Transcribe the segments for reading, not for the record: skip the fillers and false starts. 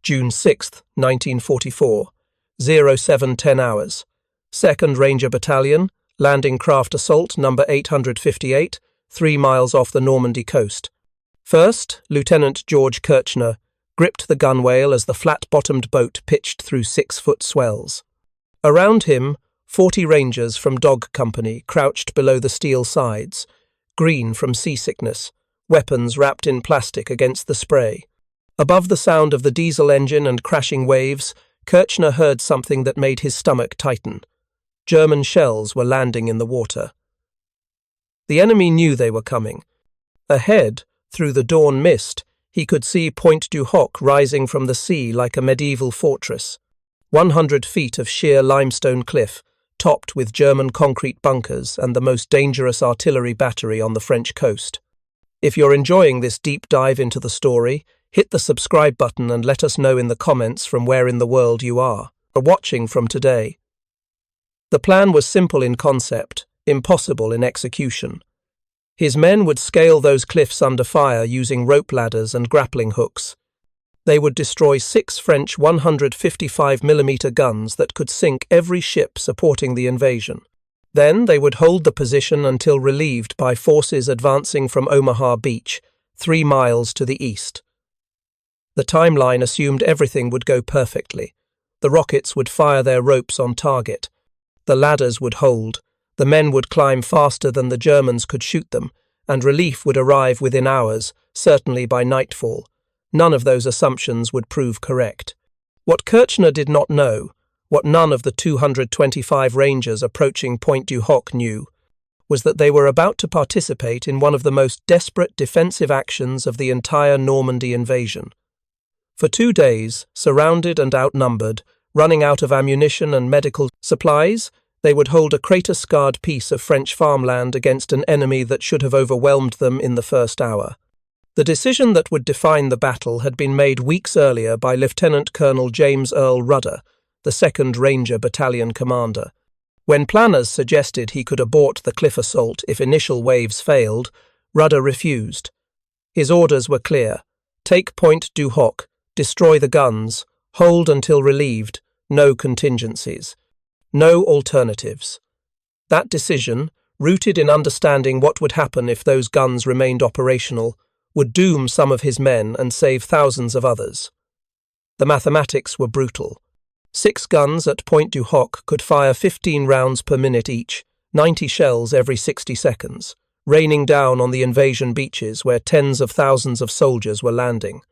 June 6, 1944, 0710 hours. 2nd Ranger Battalion, Landing Craft Assault number 858, 3 miles off the Normandy coast. First, Lieutenant George Kirchner gripped the gunwale as the flat-bottomed boat pitched through 6-foot swells. Around him, 40 Rangers from Dog Company crouched below the steel sides, green from seasickness, weapons wrapped in plastic against the spray. Above the sound of the diesel engine and crashing waves, Kirchner heard something that made his stomach tighten. German shells were landing in the water. The enemy knew they were coming. Ahead, through the dawn mist, he could see Pointe du Hoc rising from the sea like a medieval fortress. 100 feet of sheer limestone cliff, topped with German concrete bunkers and the most dangerous artillery battery on the French coast. If you're enjoying this deep dive into the story, hit the subscribe button and let us know in the comments from where in the world you are watching from today. The plan was simple in concept, impossible in execution. His men would scale those cliffs under fire using rope ladders and grappling hooks. They would destroy 6 French 155mm guns that could sink every ship supporting the invasion. Then they would hold the position until relieved by forces advancing from Omaha Beach, 3 miles to the east. The timeline assumed everything would go perfectly. The rockets would fire their ropes on target. The ladders would hold. The men would climb faster than the Germans could shoot them, and relief would arrive within hours, certainly by nightfall. None of those assumptions would prove correct. What Kirchner did not know, what none of the 225 Rangers approaching Pointe du Hoc knew, was that they were about to participate in one of the most desperate defensive actions of the entire Normandy invasion. For 2 days, surrounded and outnumbered, running out of ammunition and medical supplies, they would hold a crater-scarred piece of French farmland against an enemy that should have overwhelmed them in the first hour. The decision that would define the battle had been made weeks earlier by Lieutenant Colonel James Earl Rudder, the 2nd Ranger Battalion commander. When planners suggested he could abort the cliff assault if initial waves failed, Rudder refused. His orders were clear: take Pointe du Hoc, destroy the guns, hold until relieved, no contingencies. No alternatives. That decision, rooted in understanding what would happen if those guns remained operational, would doom some of his men and save thousands of others. The mathematics were brutal. 6 guns at Pointe du Hoc could fire 15 rounds per minute each, 90 shells every 60 seconds, raining down on the invasion beaches where tens of thousands of soldiers were landing.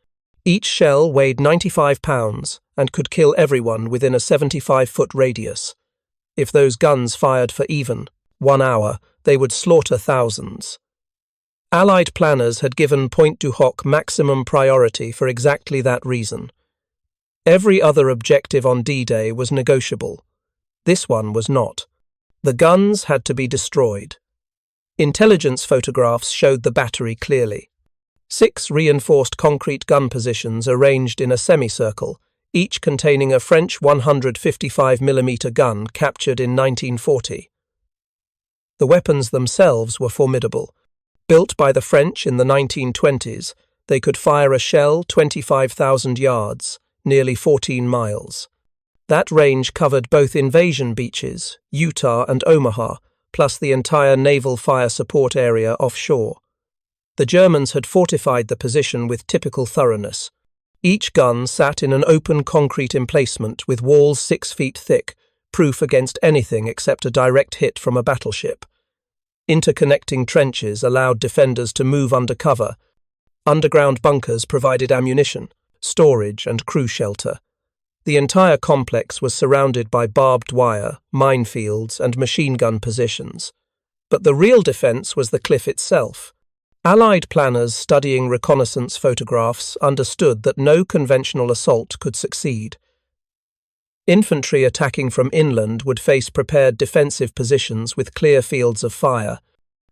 Each shell weighed 95 pounds and could kill everyone within a 75-foot radius. If those guns fired for even 1 hour, they would slaughter thousands. Allied planners had given Pointe du Hoc maximum priority for exactly that reason. Every other objective on D-Day was negotiable. This one was not. The guns had to be destroyed. Intelligence photographs showed the battery clearly. 6 reinforced concrete gun positions arranged in a semicircle, each containing a French 155mm gun captured in 1940. The weapons themselves were formidable. Built by the French in the 1920s, they could fire a shell 25,000 yards, nearly 14 miles. That range covered both invasion beaches, Utah and Omaha, plus the entire naval fire support area offshore. The Germans had fortified the position with typical thoroughness. Each gun sat in an open concrete emplacement with walls 6 feet thick, proof against anything except a direct hit from a battleship. Interconnecting trenches allowed defenders to move under cover. Underground bunkers provided ammunition, storage, and crew shelter. The entire complex was surrounded by barbed wire, minefields, and machine gun positions. But the real defense was the cliff itself. Allied planners studying reconnaissance photographs understood that no conventional assault could succeed. Infantry attacking from inland would face prepared defensive positions with clear fields of fire.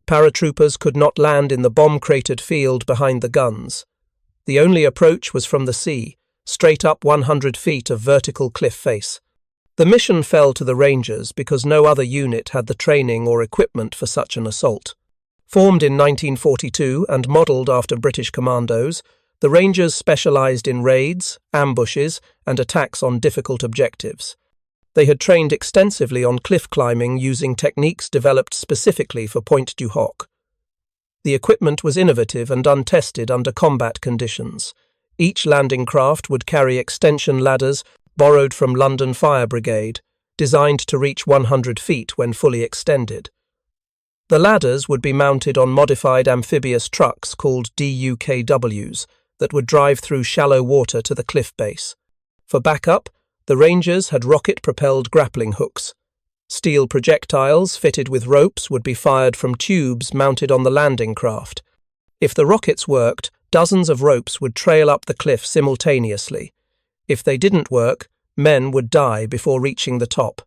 Paratroopers could not land in the bomb-cratered field behind the guns. The only approach was from the sea, straight up 100 feet of vertical cliff face. The mission fell to the Rangers because no other unit had the training or equipment for such an assault. Formed in 1942 and modelled after British commandos, The Rangers specialized in raids, ambushes, and attacks on difficult objectives. They had trained extensively on cliff climbing using techniques developed specifically for Pointe du Hoc. The equipment was innovative and untested under combat conditions. Each landing craft would carry extension ladders borrowed from London Fire Brigade, designed to reach 100 feet when fully extended. The ladders would be mounted on modified amphibious trucks called DUKWs that would drive through shallow water to the cliff base. For backup, the Rangers had rocket-propelled grappling hooks. Steel projectiles fitted with ropes would be fired from tubes mounted on the landing craft. If the rockets worked, dozens of ropes would trail up the cliff simultaneously. If they didn't work, men would die before reaching the top.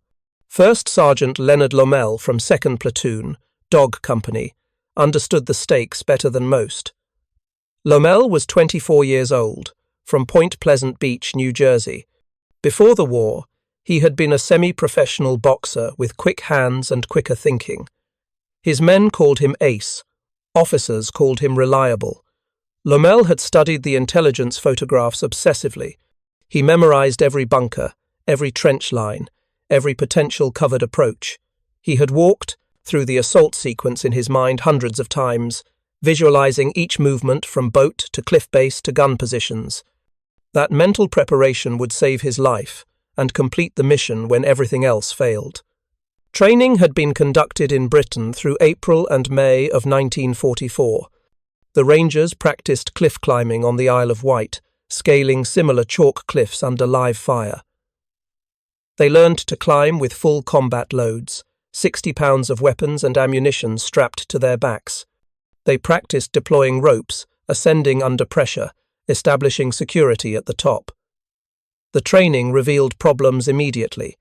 First Sergeant Leonard Lomell from 2nd Platoon, Dog Company, understood the stakes better than most. Lomell was 24 years old, from Point Pleasant Beach, New Jersey. Before the war, he had been a semi-professional boxer with quick hands and quicker thinking. His men called him Ace. Officers called him Reliable. Lomell had studied the intelligence photographs obsessively. He memorized every bunker, every trench line, every potential covered approach. He had walked through the assault sequence in his mind hundreds of times, visualizing each movement from boat to cliff base to gun positions. That mental preparation would save his life and complete the mission when everything else failed. Training had been conducted in Britain through April and May of 1944. The Rangers practiced cliff climbing on the Isle of Wight, scaling similar chalk cliffs under live fire. They learned to climb with full combat loads, 60 pounds of weapons and ammunition strapped to their backs. They practiced deploying ropes, ascending under pressure, establishing security at the top. The training revealed problems immediately.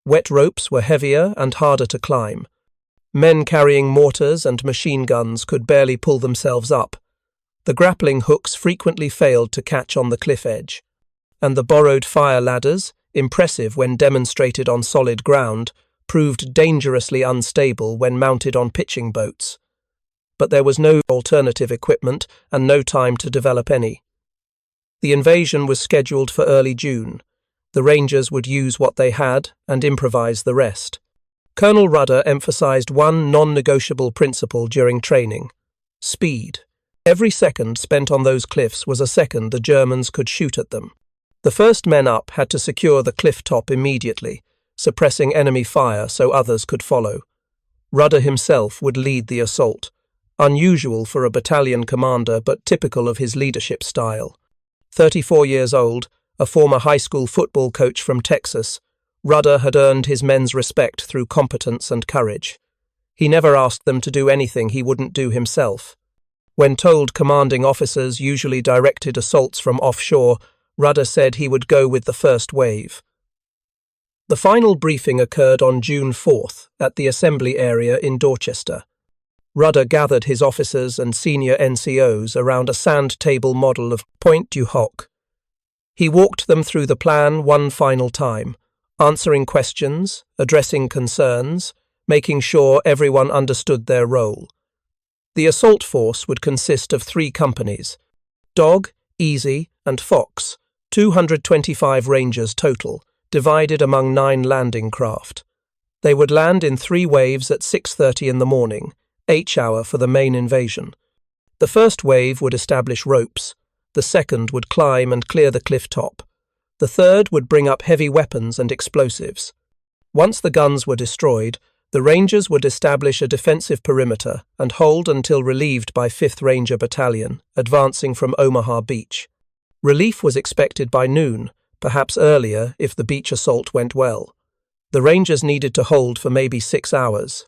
Wet ropes were heavier and harder to climb. Men carrying mortars and machine guns could barely pull themselves up. The grappling hooks frequently failed to catch on the cliff edge. And the borrowed fire ladders, impressive when demonstrated on solid ground, proved dangerously unstable when mounted on pitching boats. But there was no alternative equipment and no time to develop any. The invasion was scheduled for early June. The Rangers would use what they had and improvise the rest. Colonel Rudder emphasized one non-negotiable principle during training: speed. Every second spent on those cliffs was a second the Germans could shoot at them. The first men up had to secure the cliff top immediately, suppressing enemy fire so others could follow. Rudder himself would lead the assault, unusual for a battalion commander but typical of his leadership style. 34 years old, a former high school football coach from Texas, Rudder had earned his men's respect through competence and courage. He never asked them to do anything he wouldn't do himself. When told commanding officers usually directed assaults from offshore, Rudder said he would go with the first wave. The final briefing occurred on June 4th at the assembly area in Dorchester. Rudder gathered his officers and senior NCOs around a sand table model of Pointe du Hoc. He walked them through the plan one final time, answering questions, addressing concerns, making sure everyone understood their role. The assault force would consist of 3 companies: Dog, Easy, and Fox, 225 Rangers total, divided among 9 landing craft. They would land in 3 waves at 6:30 in the morning, H-hour for the main invasion. The first wave would establish ropes, the second would climb and clear the cliff top. The third would bring up heavy weapons and explosives. Once the guns were destroyed, the Rangers would establish a defensive perimeter and hold until relieved by 5th Ranger Battalion, advancing from Omaha Beach. Relief was expected by noon, perhaps earlier if the beach assault went well. The Rangers needed to hold for maybe 6 hours.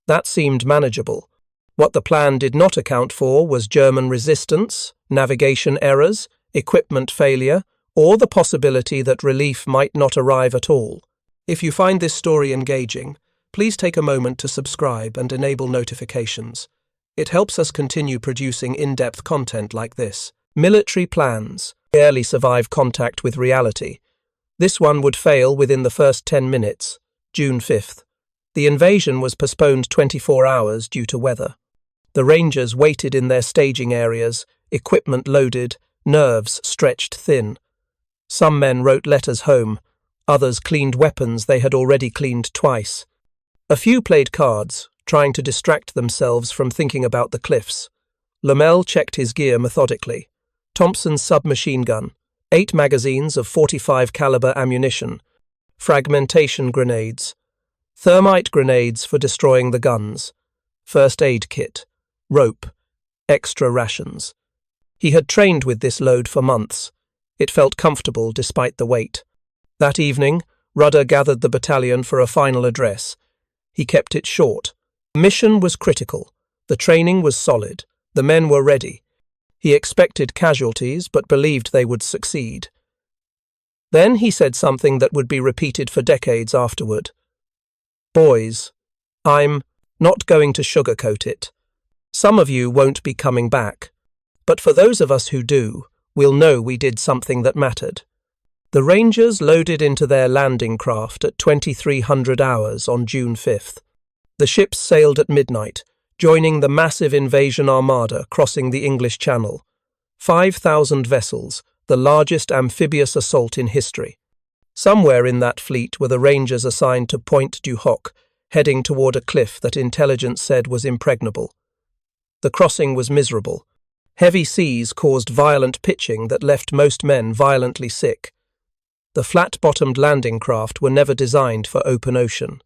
That seemed manageable. What the plan did not account for was German resistance, navigation errors, equipment failure, or the possibility that relief might not arrive at all. If you find this story engaging, please take a moment to subscribe and enable notifications. It helps us continue producing in-depth content like this. Military plans barely survive contact with reality. This one would fail within the first 10 minutes, June 5th. The invasion was postponed 24 hours due to weather. The Rangers waited in their staging areas, equipment loaded, nerves stretched thin. Some men wrote letters home, others cleaned weapons they had already cleaned twice. A few played cards, trying to distract themselves from thinking about the cliffs. Lomell checked his gear methodically. Thompson's submachine gun, 8 magazines of .45 caliber ammunition, fragmentation grenades, thermite grenades for destroying the guns, first aid kit, rope, extra rations. He had trained with this load for months. It felt comfortable despite the weight. That evening, Rudder gathered the battalion for a final address. He kept it short. The mission was critical. The training was solid. The men were ready. He expected casualties, but believed they would succeed. Then he said something that would be repeated for decades afterward. "Boys, I'm not going to sugarcoat it. Some of you won't be coming back. But for those of us who do, we'll know we did something that mattered." The Rangers loaded into their landing craft at 2300 hours on June 5th. The ships sailed at midnight, joining the massive invasion armada crossing the English Channel. 5,000 vessels, the largest amphibious assault in history. Somewhere in that fleet were the Rangers assigned to Pointe du Hoc, heading toward a cliff that intelligence said was impregnable. The crossing was miserable. Heavy seas caused violent pitching that left most men violently sick. The flat-bottomed landing craft were never designed for open ocean.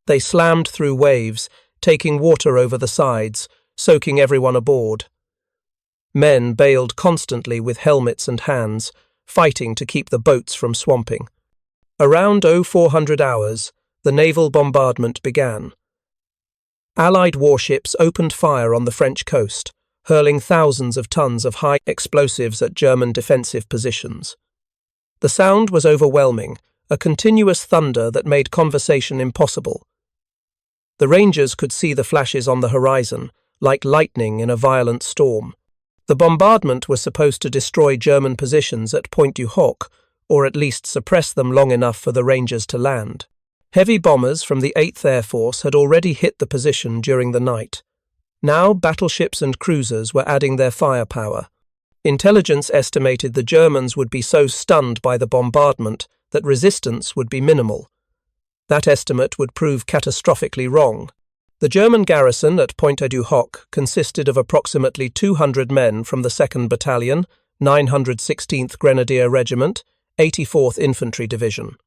They slammed through waves, taking water over the sides, soaking everyone aboard. Men bailed constantly with helmets and hands, fighting to keep the boats from swamping. Around 0400 hours, the naval bombardment began. Allied warships opened fire on the French coast, hurling thousands of tons of high explosives at German defensive positions. The sound was overwhelming, a continuous thunder that made conversation impossible. The Rangers could see the flashes on the horizon, like lightning in a violent storm. The bombardment was supposed to destroy German positions at Pointe du Hoc, or at least suppress them long enough for the Rangers to land. Heavy bombers from the 8th Air Force had already hit the position during the night. Now battleships and cruisers were adding their firepower. Intelligence estimated the Germans would be so stunned by the bombardment that resistance would be minimal. That estimate would prove catastrophically wrong. The German garrison at Pointe du Hoc consisted of approximately 200 men from the 2nd Battalion, 916th Grenadier Regiment, 84th Infantry Division.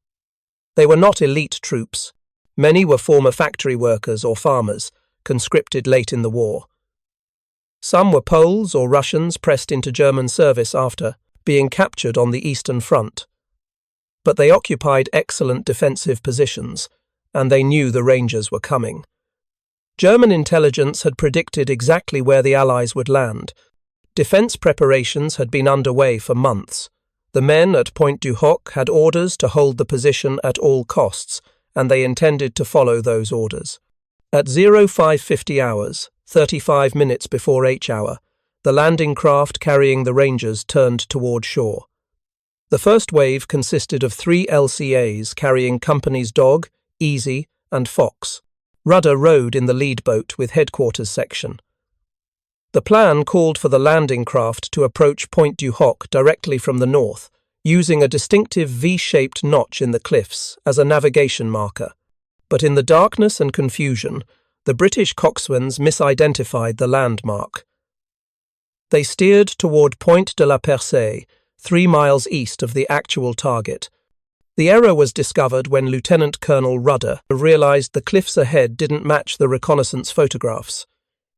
They were not elite troops. Many were former factory workers or farmers, conscripted late in the war. Some were Poles or Russians pressed into German service after being captured on the Eastern Front. But they occupied excellent defensive positions, and they knew the Rangers were coming. German intelligence had predicted exactly where the Allies would land. Defense preparations had been underway for months. The men at Pointe du Hoc had orders to hold the position at all costs, and they intended to follow those orders. At 0550 hours, 35 minutes before H-hour, the landing craft carrying the Rangers turned toward shore. The first wave consisted of 3 LCAs carrying companies Dog, Easy, and Fox. Rudder rowed in the lead boat with headquarters section. The plan called for the landing craft to approach Pointe du Hoc directly from the north, using a distinctive V-shaped notch in the cliffs as a navigation marker. But in the darkness and confusion, the British coxswains misidentified the landmark. They steered toward Pointe de la Percée, 3 miles east of the actual target. The error was discovered when Lieutenant Colonel Rudder realized the cliffs ahead didn't match the reconnaissance photographs.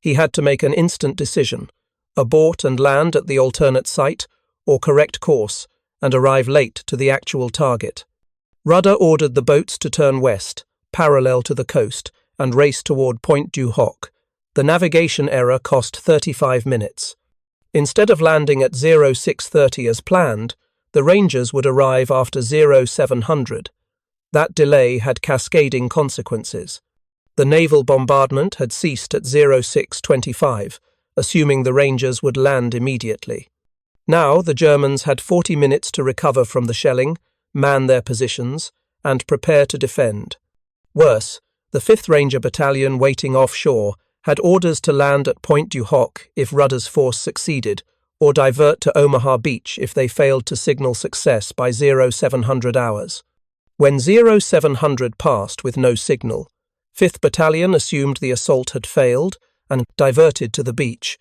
He had to make an instant decision: abort and land at the alternate site, or correct course and arrive late to the actual target. Rudder ordered the boats to turn west, parallel to the coast, and race toward Pointe du Hoc. The navigation error cost 35 minutes. Instead of landing at 0630 as planned, the Rangers would arrive after 0700. That delay had cascading consequences. The naval bombardment had ceased at 0625, assuming the Rangers would land immediately. Now the Germans had 40 minutes to recover from the shelling, man their positions, and prepare to defend. Worse, the 5th Ranger Battalion waiting offshore had orders to land at Pointe du Hoc if Rudder's force succeeded, or divert to Omaha Beach if they failed to signal success by 0700 hours. When 0700 passed with no signal, 5th Battalion assumed the assault had failed and diverted to the beach.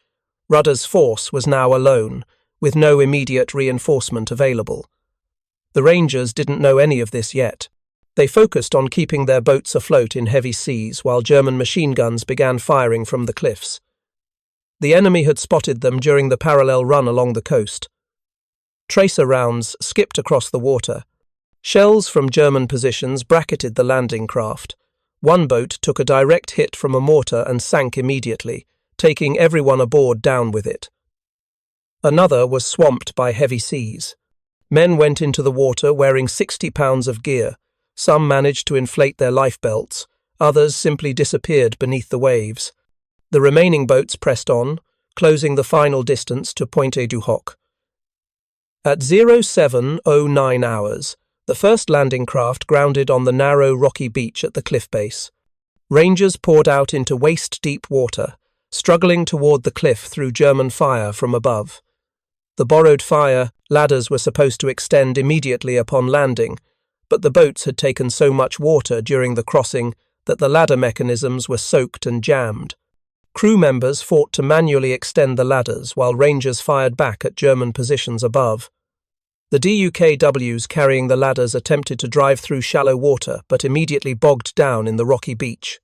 Rudder's force was now alone, with no immediate reinforcement available. The Rangers didn't know any of this yet. They focused on keeping their boats afloat in heavy seas while German machine guns began firing from the cliffs. The enemy had spotted them during the parallel run along the coast. Tracer rounds skipped across the water. Shells from German positions bracketed the landing craft. One boat took a direct hit from a mortar and sank immediately, taking everyone aboard down with it. Another was swamped by heavy seas. Men went into the water wearing 60 pounds of gear. Some managed to inflate their lifebelts, others simply disappeared beneath the waves. The remaining boats pressed on, closing the final distance to Pointe du Hoc. At 07:09 hours, the first landing craft grounded on the narrow rocky beach at the cliff base. Rangers poured out into waist-deep water, struggling toward the cliff through German fire from above. The borrowed fire ladders were supposed to extend immediately upon landing, but the boats had taken so much water during the crossing that the ladder mechanisms were soaked and jammed. Crew members fought to manually extend the ladders while Rangers fired back at German positions above. The DUKWs carrying the ladders attempted to drive through shallow water but immediately bogged down in the rocky beach.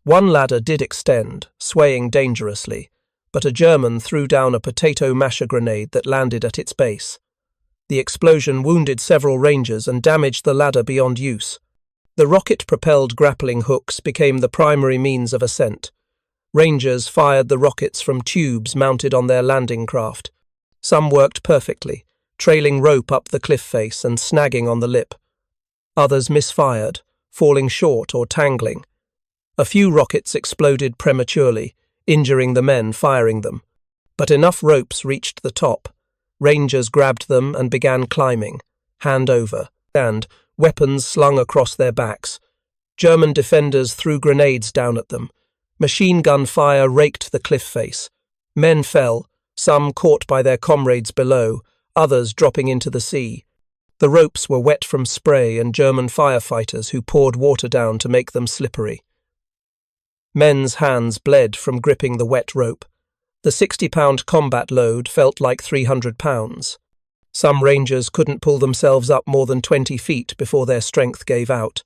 One ladder did extend, swaying dangerously, but a German threw down a potato masher grenade that landed at its base. The explosion wounded several Rangers and damaged the ladder beyond use. The rocket-propelled grappling hooks became the primary means of ascent. Rangers fired the rockets from tubes mounted on their landing craft. Some worked perfectly, trailing rope up the cliff face and snagging on the lip. Others misfired, falling short or tangling. A few rockets exploded prematurely, injuring the men firing them. But enough ropes reached the top. Rangers grabbed them and began climbing, hand over, and weapons slung across their backs. German defenders threw grenades down at them. Machine gun fire raked the cliff face. Men fell, some caught by their comrades below, others dropping into the sea. The ropes were wet from spray and German firefighters who poured water down to make them slippery. Men's hands bled from gripping the wet rope. The 60-pound combat load felt like 300 pounds. Some Rangers couldn't pull themselves up more than 20 feet before their strength gave out.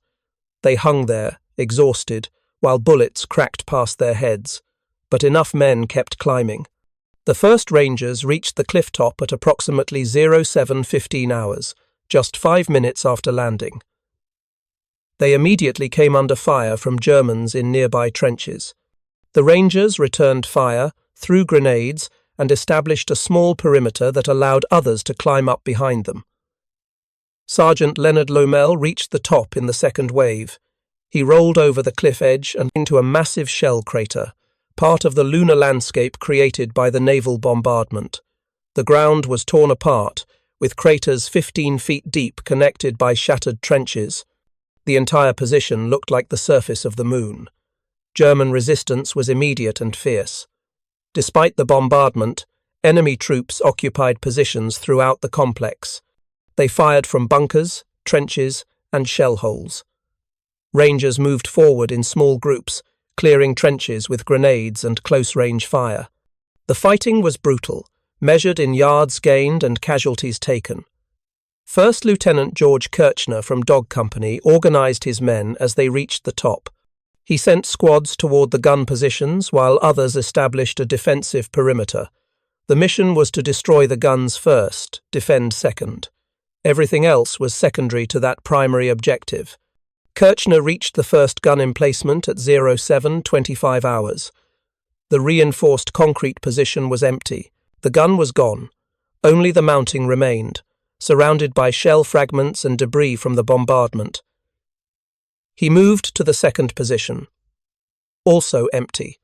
They hung there, exhausted, while bullets cracked past their heads, but enough men kept climbing. The first Rangers reached the cliff top at approximately 07:15 hours, just 5 minutes after landing. They immediately came under fire from Germans in nearby trenches. The Rangers returned fire, threw grenades, and established a small perimeter that allowed others to climb up behind them. Sergeant Leonard Lomell reached the top in the second wave. He rolled over the cliff edge and into a massive shell crater, part of the lunar landscape created by the naval bombardment. The ground was torn apart, with craters 15 feet deep connected by shattered trenches. The entire position looked like the surface of the moon. German resistance was immediate and fierce. Despite the bombardment, enemy troops occupied positions throughout the complex. They fired from bunkers, trenches, and shell holes. Rangers moved forward in small groups, clearing trenches with grenades and close-range fire. The fighting was brutal, measured in yards gained and casualties taken. First Lieutenant George Kirchner from Dog Company organised his men as they reached the top. He sent squads toward the gun positions while others established a defensive perimeter. The mission was to destroy the guns first, defend second. Everything else was secondary to that primary objective. Kirchner reached the first gun emplacement at 07:25 hours. The reinforced concrete position was empty. The gun was gone. Only the mounting remained, surrounded by shell fragments and debris from the bombardment. He moved to the second position. Also empty.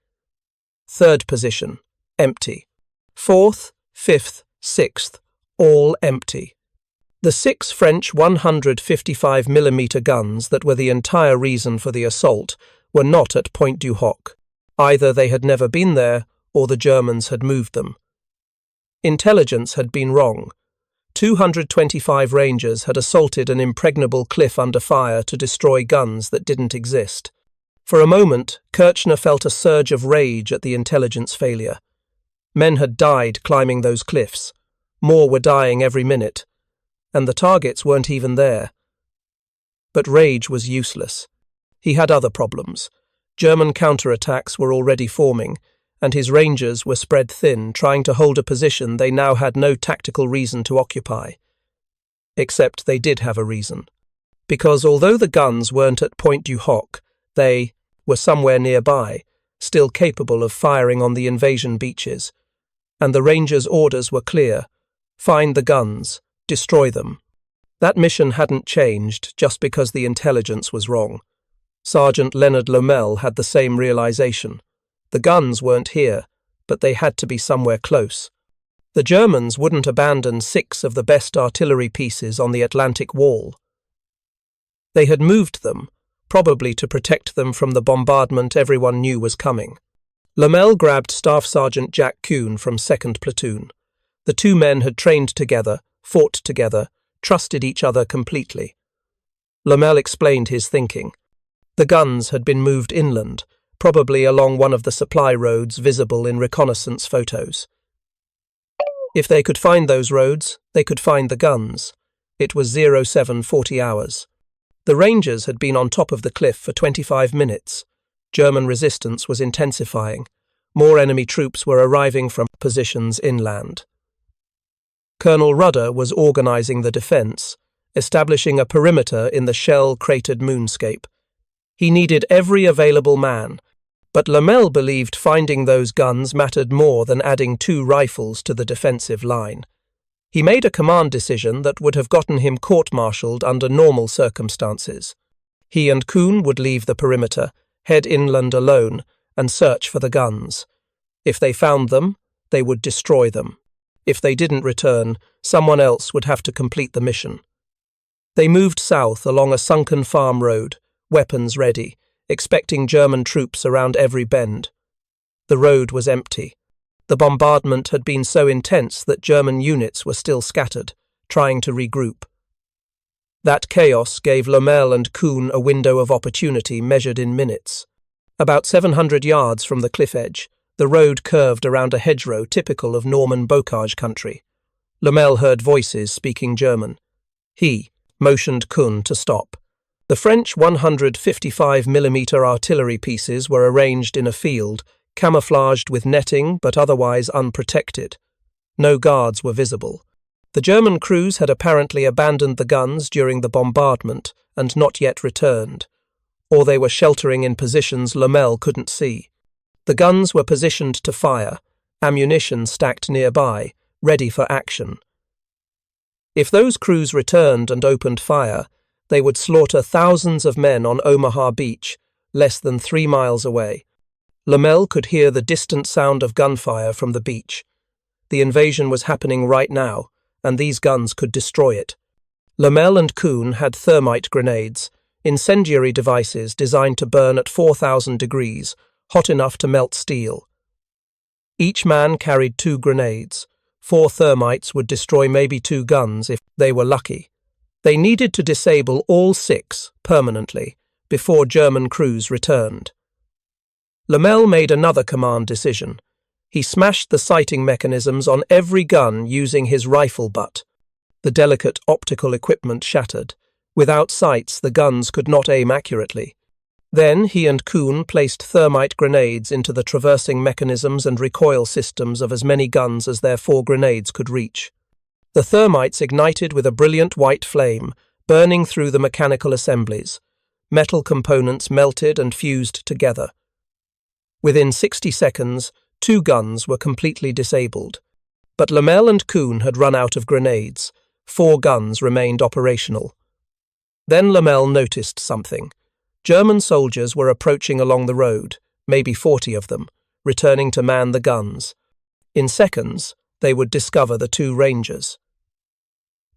Third position. Empty. Fourth, fifth, sixth. All empty. The 6 French 155mm guns that were the entire reason for the assault were not at Pointe du Hoc. Either they had never been there, or the Germans had moved them. Intelligence had been wrong. 225 Rangers had assaulted an impregnable cliff under fire to destroy guns that didn't exist. For a moment, Kirchner felt a surge of rage at the intelligence failure. Men had died climbing those cliffs. More were dying every minute. And the targets weren't even there. But rage was useless. He had other problems. German counterattacks were already forming, and his Rangers were spread thin, trying to hold a position they now had no tactical reason to occupy. Except they did have a reason. Because although the guns weren't at Pointe du Hoc, they were somewhere nearby, still capable of firing on the invasion beaches. And the Rangers' orders were clear: find the guns, destroy them. That mission hadn't changed just because the intelligence was wrong. Sergeant Leonard Lomell had the same realization. The guns weren't here, but they had to be somewhere close. The Germans wouldn't abandon 6 of the best artillery pieces on the Atlantic Wall. They had moved them, probably to protect them from the bombardment everyone knew was coming. Lomell grabbed Staff Sergeant Jack Kuhn from 2nd Platoon. The two men had trained together, fought together, trusted each other completely. Lomell explained his thinking. The guns had been moved inland, probably along one of the supply roads visible in reconnaissance photos. If they could find those roads, they could find the guns. It was 0740 hours. The Rangers had been on top of the cliff for 25 minutes. German resistance was intensifying. More enemy troops were arriving from positions inland. Colonel Rudder was organizing the defense, establishing a perimeter in the shell-cratered moonscape. He needed every available man, but Lomell believed finding those guns mattered more than adding 2 rifles to the defensive line. He made a command decision that would have gotten him court-martialed under normal circumstances. He and Kuhn would leave the perimeter, head inland alone, and search for the guns. If they found them, they would destroy them. If they didn't return, someone else would have to complete the mission. They moved south along a sunken farm road, weapons ready, expecting German troops around every bend. The road was empty. The bombardment had been so intense that German units were still scattered, trying to regroup. That chaos gave Lomell and Kuhn a window of opportunity measured in minutes. About 700 yards from the cliff edge, the road curved around a hedgerow typical of Norman bocage country. Lomell heard voices speaking German. He motioned Kuhn to stop. The French 155mm artillery pieces were arranged in a field, camouflaged with netting but otherwise unprotected. No guards were visible. The German crews had apparently abandoned the guns during the bombardment and not yet returned, or they were sheltering in positions Lomell couldn't see. The guns were positioned to fire, ammunition stacked nearby, ready for action. If those crews returned and opened fire, they would slaughter thousands of men on Omaha Beach, less than 3 miles away. Lomell could hear the distant sound of gunfire from the beach. The invasion was happening right now, and these guns could destroy it. Lomell and Kuhn had thermite grenades, incendiary devices designed to burn at 4,000 degrees, hot enough to melt steel. Each man carried 2 grenades. 4 thermites would destroy maybe 2 guns if they were lucky. They needed to disable all 6 permanently before German crews returned. Lomell made another command decision. He smashed the sighting mechanisms on every gun using his rifle butt. The delicate optical equipment shattered. Without sights, the guns could not aim accurately. Then he and Kuhn placed thermite grenades into the traversing mechanisms and recoil systems of as many guns as their 4 grenades could reach. The thermites ignited with a brilliant white flame, burning through the mechanical assemblies. Metal components melted and fused together. Within 60 seconds, 2 guns were completely disabled. But Lomell and Kuhn had run out of grenades. 4 guns remained operational. Then Lomell noticed something. German soldiers were approaching along the road, maybe 40 of them, returning to man the guns. In seconds, they would discover the 2 Rangers.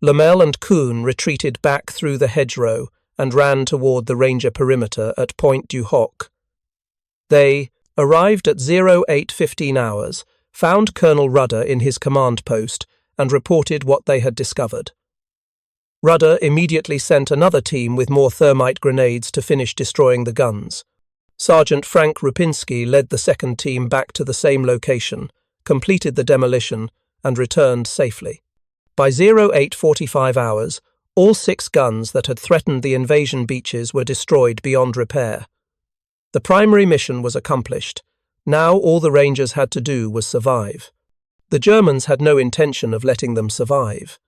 Lomell and Kuhn retreated back through the hedgerow and ran toward the Ranger perimeter at Pointe du Hoc. They arrived at 0815 hours, found Colonel Rudder in his command post and reported what they had discovered. Rudder immediately sent another team with more thermite grenades to finish destroying the guns. Sergeant Frank Rupinski led the second team back to the same location, completed the demolition, and returned safely. By 08:45 hours, all 6 guns that had threatened the invasion beaches were destroyed beyond repair. The primary mission was accomplished. Now all the Rangers had to do was survive. The Germans had no intention of letting them survive.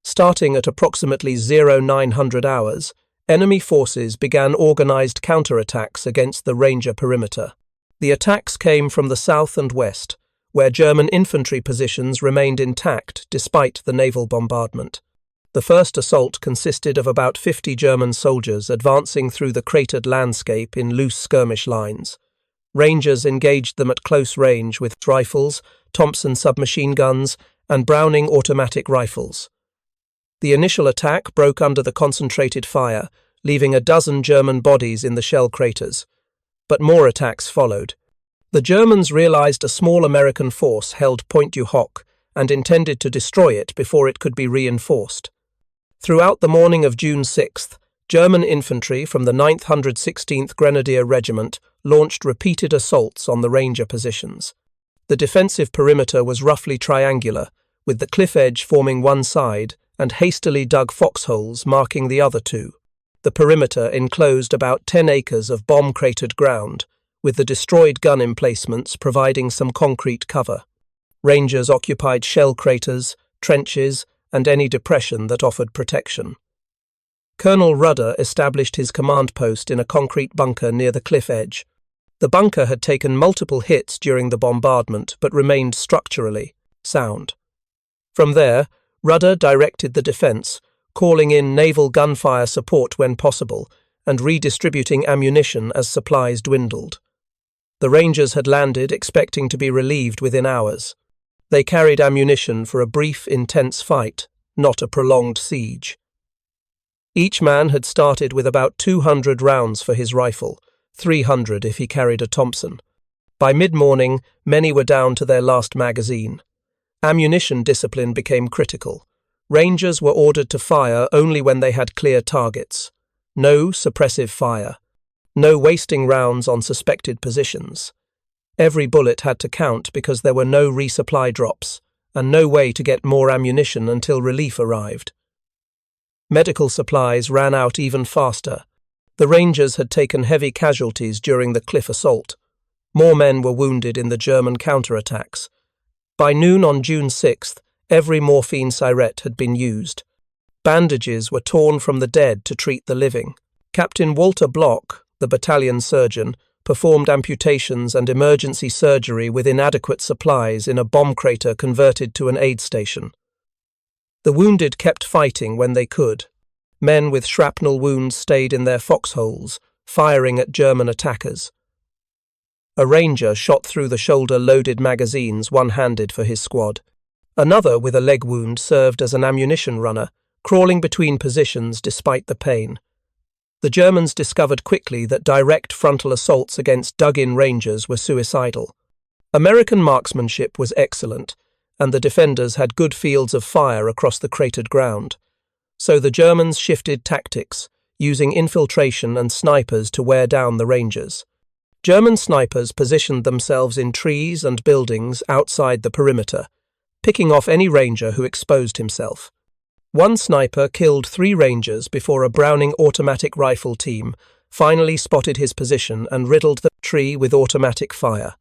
Starting at approximately 0900 hours, enemy forces began organized counterattacks against the Ranger perimeter. The attacks came from the south and west, where German infantry positions remained intact despite the naval bombardment. The first assault consisted of about 50 German soldiers advancing through the cratered landscape in loose skirmish lines. Rangers engaged them at close range with rifles, Thompson submachine guns, and Browning automatic rifles. The initial attack broke under the concentrated fire, leaving a dozen German bodies in the shell craters. But more attacks followed. The Germans realized a small American force held Pointe du Hoc and intended to destroy it before it could be reinforced. Throughout the morning of June 6th, German infantry from the 916th Grenadier Regiment launched repeated assaults on the Ranger positions. The defensive perimeter was roughly triangular, with the cliff edge forming one side and hastily dug foxholes marking the other 2. The perimeter enclosed about 10 acres of bomb-cratered ground, with the destroyed gun emplacements providing some concrete cover. Rangers occupied shell craters, trenches, and any depression that offered protection. Colonel Rudder established his command post in a concrete bunker near the cliff edge. The bunker had taken multiple hits during the bombardment but remained structurally sound. From there, Rudder directed the defense, calling in naval gunfire support when possible and redistributing ammunition as supplies dwindled. The Rangers had landed expecting to be relieved within hours. They carried ammunition for a brief, intense fight, not a prolonged siege. Each man had started with about 200 rounds for his rifle, 300 if he carried a Thompson. By mid-morning, many were down to their last magazine. Ammunition discipline became critical. Rangers were ordered to fire only when they had clear targets. No suppressive fire. No wasting rounds on suspected positions. Every bullet had to count because there were no resupply drops, and no way to get more ammunition until relief arrived. Medical supplies ran out even faster. The Rangers had taken heavy casualties during the cliff assault. More men were wounded in the German counterattacks. By noon on June 6th, every morphine syringe had been used. Bandages were torn from the dead to treat the living. Captain Walter Bloch, the battalion surgeon, performed amputations and emergency surgery with inadequate supplies in a bomb crater converted to an aid station. The wounded kept fighting when they could. Men with shrapnel wounds stayed in their foxholes, firing at German attackers. A Ranger shot through the shoulder-loaded magazines one-handed for his squad. Another with a leg wound served as an ammunition runner, crawling between positions despite the pain. The Germans discovered quickly that direct frontal assaults against dug-in Rangers were suicidal. American marksmanship was excellent, and the defenders had good fields of fire across the cratered ground. So the Germans shifted tactics, using infiltration and snipers to wear down the Rangers. German snipers positioned themselves in trees and buildings outside the perimeter, picking off any Ranger who exposed himself. One sniper killed 3 Rangers before a Browning automatic rifle team finally spotted his position and riddled the tree with automatic fire.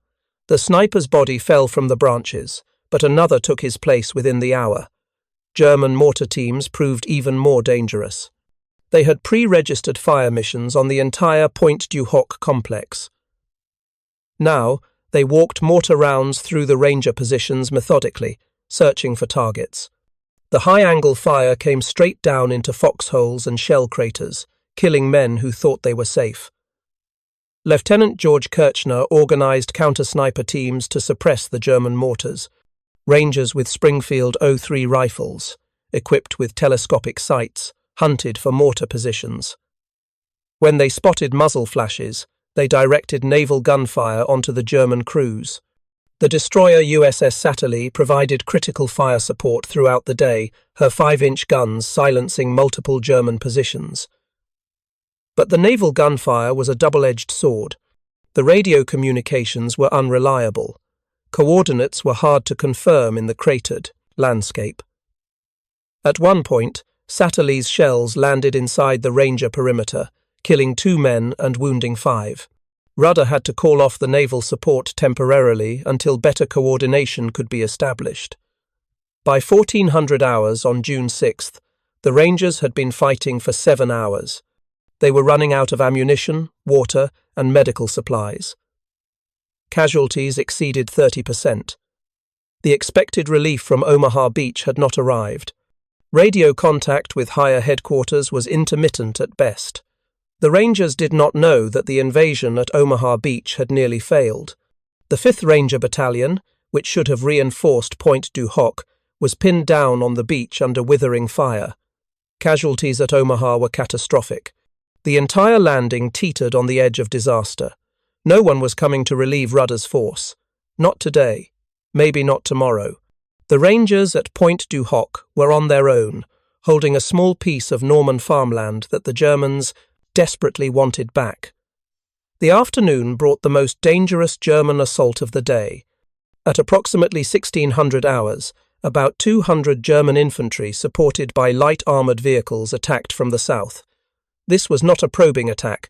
The sniper's body fell from the branches, but another took his place within the hour. German mortar teams proved even more dangerous. They had pre-registered fire missions on the entire Pointe du Hoc complex. Now, they walked mortar rounds through the Ranger positions methodically, searching for targets. The high-angle fire came straight down into foxholes and shell craters, killing men who thought they were safe. Lieutenant George Kirchner organized counter-sniper teams to suppress the German mortars. Rangers with Springfield .03 rifles, equipped with telescopic sights, hunted for mortar positions. When they spotted muzzle flashes, they directed naval gunfire onto the German crews. The destroyer USS Satterlee provided critical fire support throughout the day, her 5-inch guns silencing multiple German positions. But the naval gunfire was a double-edged sword. The radio communications were unreliable. Coordinates were hard to confirm in the cratered landscape. At one point, Satterlee's shells landed inside the Ranger perimeter, killing 2 men and wounding 5. Rudder had to call off the naval support temporarily until better coordination could be established. By 1400 hours on June 6th, the Rangers had been fighting for 7 hours. They were running out of ammunition, water, and medical supplies. Casualties exceeded 30%. The expected relief from Omaha Beach had not arrived. Radio contact with higher headquarters was intermittent at best. The Rangers did not know that the invasion at Omaha Beach had nearly failed. The 5th Ranger Battalion, which should have reinforced Pointe du Hoc, was pinned down on the beach under withering fire. Casualties at Omaha were catastrophic. The entire landing teetered on the edge of disaster. No one was coming to relieve Rudder's force. Not today. Maybe not tomorrow. The Rangers at Pointe du Hoc were on their own, holding a small piece of Norman farmland that the Germans desperately wanted back. The afternoon brought the most dangerous German assault of the day. At approximately 1600 hours, about 200 German infantry supported by light armoured vehicles attacked from the south. This was not a probing attack.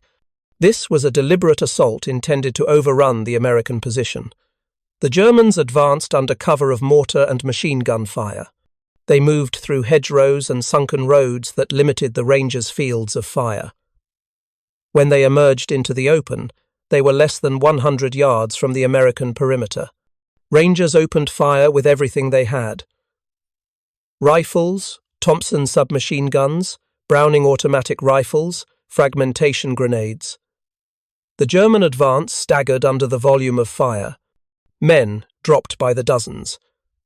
This was a deliberate assault intended to overrun the American position. The Germans advanced under cover of mortar and machine gun fire. They moved through hedgerows and sunken roads that limited the Rangers' fields of fire. When they emerged into the open, they were less than 100 yards from the American perimeter. Rangers opened fire with everything they had. Rifles, Thompson submachine guns, Browning automatic rifles, fragmentation grenades. The German advance staggered under the volume of fire. Men dropped by the dozens,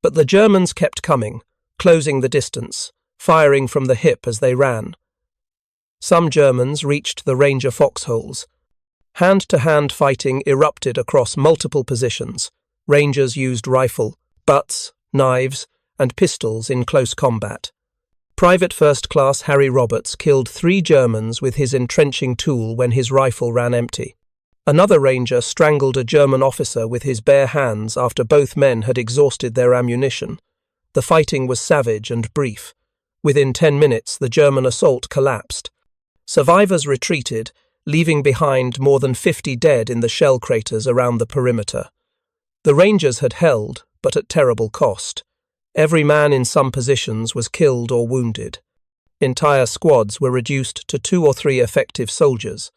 but the Germans kept coming, closing the distance, firing from the hip as they ran. Some Germans reached the Ranger foxholes. Hand-to-hand fighting erupted across multiple positions. Rangers used rifle, butts, knives, and pistols in close combat. Private First Class Harry Roberts killed 3 Germans with his entrenching tool when his rifle ran empty. Another Ranger strangled a German officer with his bare hands after both men had exhausted their ammunition. The fighting was savage and brief. Within 10 minutes, the German assault collapsed. Survivors retreated, leaving behind more than 50 dead in the shell craters around the perimeter. The Rangers had held, but at terrible cost. Every man in some positions was killed or wounded. Entire squads were reduced to 2 or 3 effective soldiers.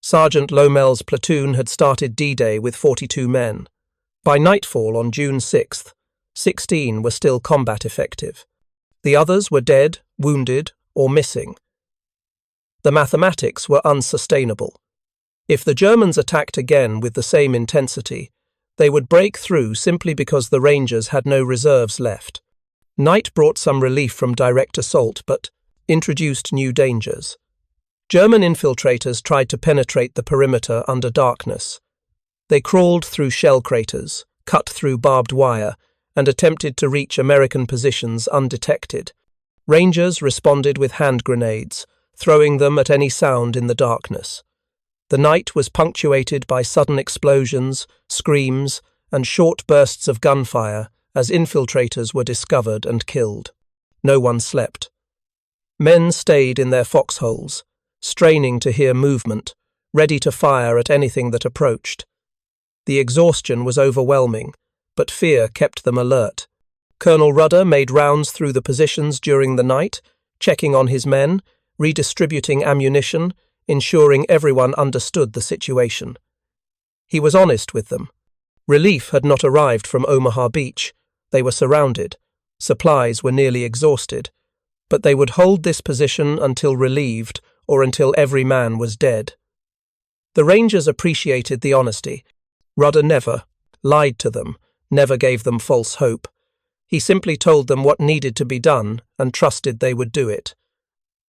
Sergeant Lomell's platoon had started D-Day with 42 men. By nightfall on June 6th, 16 were still combat effective. The others were dead, wounded, or missing. The mathematics were unsustainable. If the Germans attacked again with the same intensity, they would break through simply because the Rangers had no reserves left. Night brought some relief from direct assault, but introduced new dangers. German infiltrators tried to penetrate the perimeter under darkness. They crawled through shell craters, cut through barbed wire, and attempted to reach American positions undetected. Rangers responded with hand grenades, throwing them at any sound in the darkness. The night was punctuated by sudden explosions, screams, and short bursts of gunfire as infiltrators were discovered and killed. No one slept. Men stayed in their foxholes, straining to hear movement, ready to fire at anything that approached. The exhaustion was overwhelming, but fear kept them alert. Colonel Rudder made rounds through the positions during the night, checking on his men, redistributing ammunition, ensuring everyone understood the situation. He was honest with them. Relief had not arrived from Omaha Beach. They were surrounded. Supplies were nearly exhausted. But they would hold this position until relieved or until every man was dead. The Rangers appreciated the honesty. Rudder never lied to them, never gave them false hope. He simply told them what needed to be done and trusted they would do it.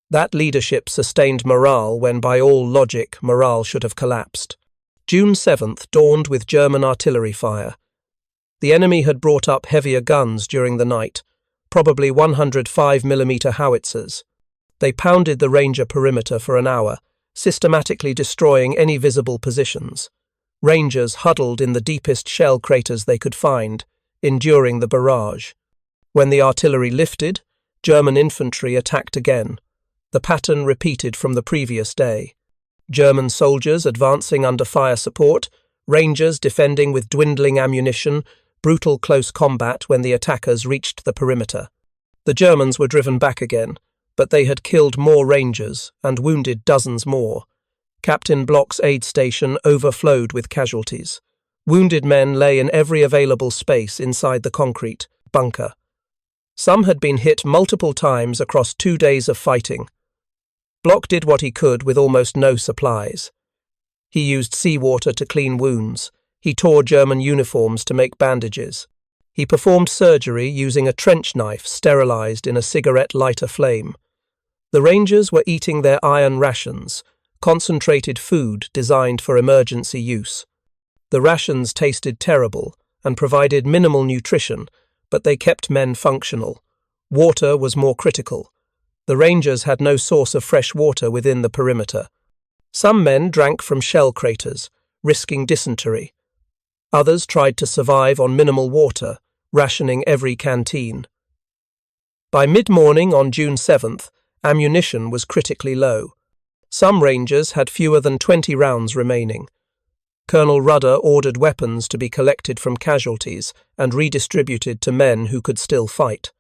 That leadership sustained morale when, by all logic, morale should have collapsed. June 7th dawned with German artillery fire. The enemy had brought up heavier guns during the night, probably 105mm howitzers. They pounded the Ranger perimeter for an hour, systematically destroying any visible positions. Rangers huddled in the deepest shell craters they could find, enduring the barrage. When the artillery lifted, German infantry attacked again. The pattern repeated from the previous day. German soldiers advancing under fire support, Rangers defending with dwindling ammunition, brutal close combat when the attackers reached the perimeter. The Germans were driven back again, but they had killed more Rangers and wounded dozens more. Captain Block's aid station overflowed with casualties. Wounded men lay in every available space inside the concrete bunker. Some had been hit multiple times across 2 days of fighting. Block did what he could with almost no supplies. He used seawater to clean wounds. He tore German uniforms to make bandages. He performed surgery using a trench knife sterilized in a cigarette lighter flame. The Rangers were eating their iron rations, concentrated food designed for emergency use. The rations tasted terrible and provided minimal nutrition, but they kept men functional. Water was more critical. The Rangers had no source of fresh water within the perimeter. Some men drank from shell craters, risking dysentery. Others tried to survive on minimal water, rationing every canteen. By mid-morning on June 7th, ammunition was critically low. Some Rangers had fewer than 20 rounds remaining. Colonel Rudder ordered weapons to be collected from casualties and redistributed to men who could still fight.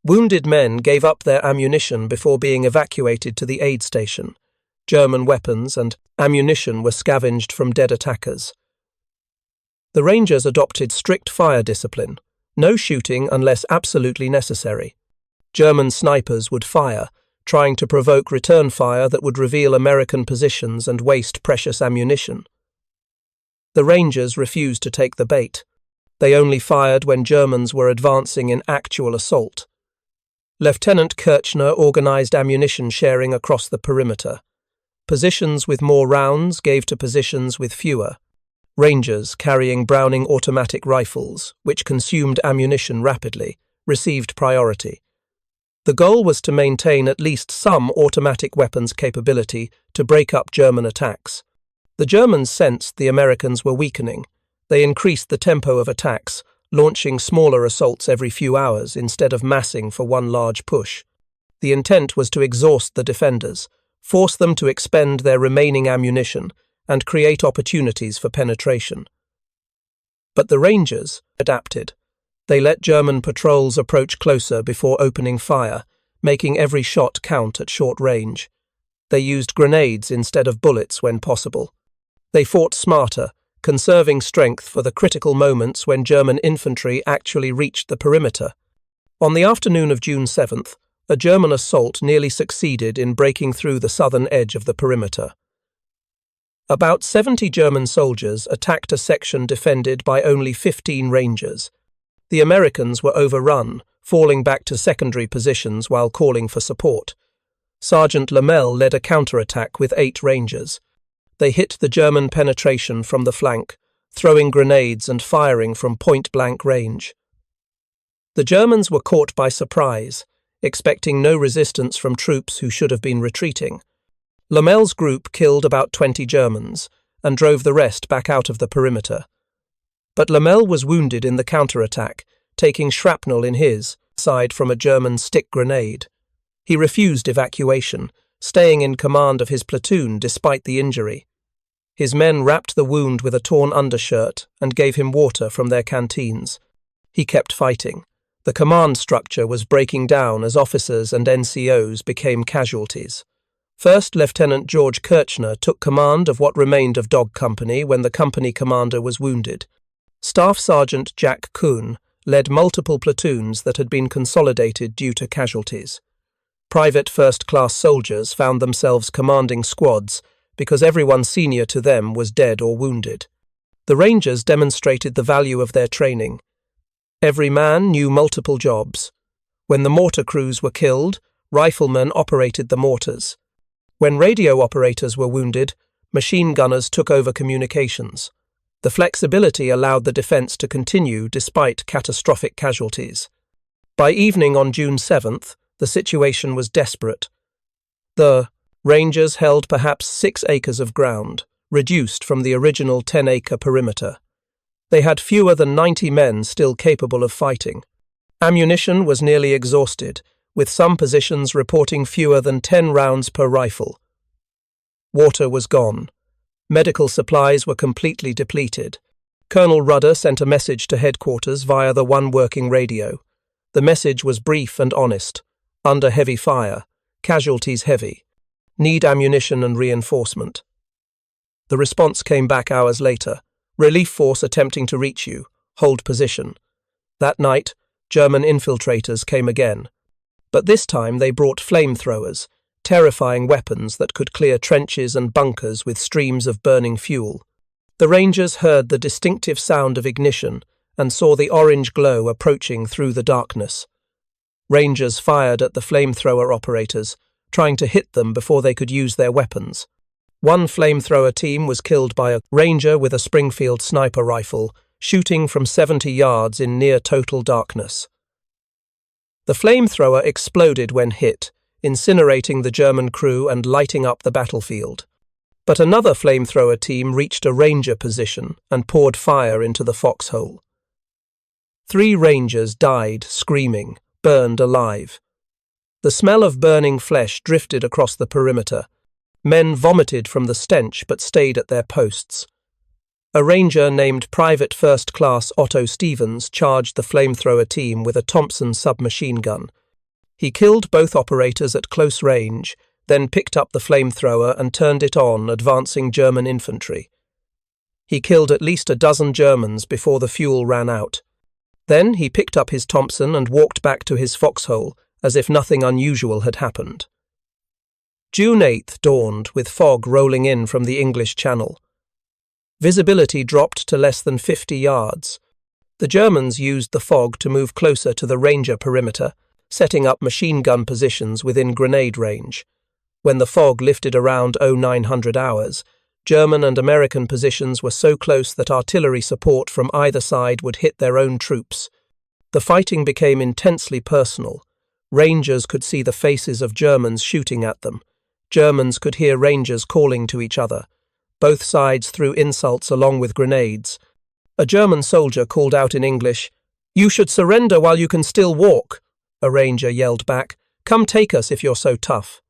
Wounded men gave up their ammunition before being evacuated to the aid station. German weapons and ammunition were scavenged from dead attackers. The Rangers adopted strict fire discipline, no shooting unless absolutely necessary. German snipers would fire, trying to provoke return fire that would reveal American positions and waste precious ammunition. The Rangers refused to take the bait. They only fired when Germans were advancing in actual assault. Lieutenant Kirchner organized ammunition sharing across the perimeter. Positions with more rounds gave to positions with fewer. Rangers carrying Browning automatic rifles, which consumed ammunition rapidly, received priority. The goal was to maintain at least some automatic weapons capability to break up German attacks. The Germans sensed the Americans were weakening. They increased the tempo of attacks, launching smaller assaults every few hours instead of massing for one large push. The intent was to exhaust the defenders, force them to expend their remaining ammunition, and create opportunities for penetration. But the Rangers adapted. They let German patrols approach closer before opening fire, making every shot count at short range. They used grenades instead of bullets when possible. They fought smarter, conserving strength for the critical moments when German infantry actually reached the perimeter. On the afternoon of June 7th, a German assault nearly succeeded in breaking through the southern edge of the perimeter. About 70 German soldiers attacked a section defended by only 15 Rangers. The Americans were overrun, falling back to secondary positions while calling for support. Sergeant Lomell led a counterattack with 8 Rangers. They hit the German penetration from the flank, throwing grenades and firing from point-blank range. The Germans were caught by surprise, expecting no resistance from troops who should have been retreating. Lomell's group killed about 20 Germans and drove the rest back out of the perimeter. But Lomell was wounded in the counterattack, taking shrapnel in his side from a German stick grenade. He refused evacuation, staying in command of his platoon despite the injury. His men wrapped the wound with a torn undershirt and gave him water from their canteens. He kept fighting. The command structure was breaking down as officers and NCOs became casualties. First Lieutenant George Kirchner took command of what remained of Dog Company when the company commander was wounded. Staff Sergeant Jack Kuhn led multiple platoons that had been consolidated due to casualties. Private first-class soldiers found themselves commanding squads because everyone senior to them was dead or wounded. The Rangers demonstrated the value of their training. Every man knew multiple jobs. When the mortar crews were killed, riflemen operated the mortars. When radio operators were wounded, machine gunners took over communications. The flexibility allowed the defense to continue despite catastrophic casualties. By evening on June 7th, the situation was desperate. The Rangers held perhaps 6 acres of ground, reduced from the original 10-acre perimeter. They had fewer than 90 men still capable of fighting. Ammunition was nearly exhausted, with some positions reporting fewer than 10 rounds per rifle. Water was gone. Medical supplies were completely depleted. Colonel Rudder sent a message to headquarters via the one working radio. The message was brief and honest. Under heavy fire. Casualties heavy. Need ammunition and reinforcement. The response came back hours later. Relief force attempting to reach you. Hold position. That night, German infiltrators came again. But this time they brought flamethrowers, terrifying weapons that could clear trenches and bunkers with streams of burning fuel. The Rangers heard the distinctive sound of ignition and saw the orange glow approaching through the darkness. Rangers fired at the flamethrower operators, trying to hit them before they could use their weapons. One flamethrower team was killed by a Ranger with a Springfield sniper rifle, shooting from 70 yards in near-total darkness. The flamethrower exploded when hit, incinerating the German crew and lighting up the battlefield. But another flamethrower team reached a Ranger position and poured fire into the foxhole. 3 Rangers died screaming, burned alive. The smell of burning flesh drifted across the perimeter. Men vomited from the stench but stayed at their posts. A Ranger named Private First Class Otto Stevens charged the flamethrower team with a Thompson submachine gun. He killed both operators at close range, then picked up the flamethrower and turned it on, advancing German infantry. He killed at least a dozen Germans before the fuel ran out. Then he picked up his Thompson and walked back to his foxhole, as if nothing unusual had happened. June 8th dawned with fog rolling in from the English Channel. Visibility dropped to less than 50 yards. The Germans used the fog to move closer to the Ranger perimeter, setting up machine gun positions within grenade range. When the fog lifted around 0900 hours, German and American positions were so close that artillery support from either side would hit their own troops. The fighting became intensely personal. Rangers could see the faces of Germans shooting at them. Germans could hear Rangers calling to each other. Both sides threw insults along with grenades. A German soldier called out in English, "You should surrender while you can still walk." A Ranger yelled back, "Come take us if you're so tough."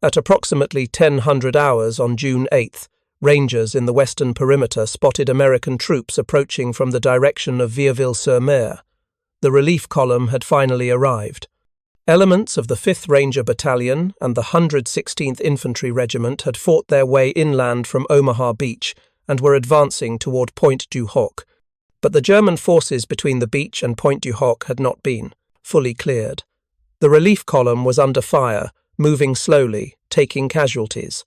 At approximately 1000 hours on June 8th, Rangers in the western perimeter spotted American troops approaching from the direction of Vieilleville-sur-Mer. The relief column had finally arrived. Elements of the 5th Ranger Battalion and the 116th Infantry Regiment had fought their way inland from Omaha Beach and were advancing toward Pointe du Hoc. But the German forces between the beach and Pointe du Hoc had not been fully cleared. The relief column was under fire, moving slowly, taking casualties.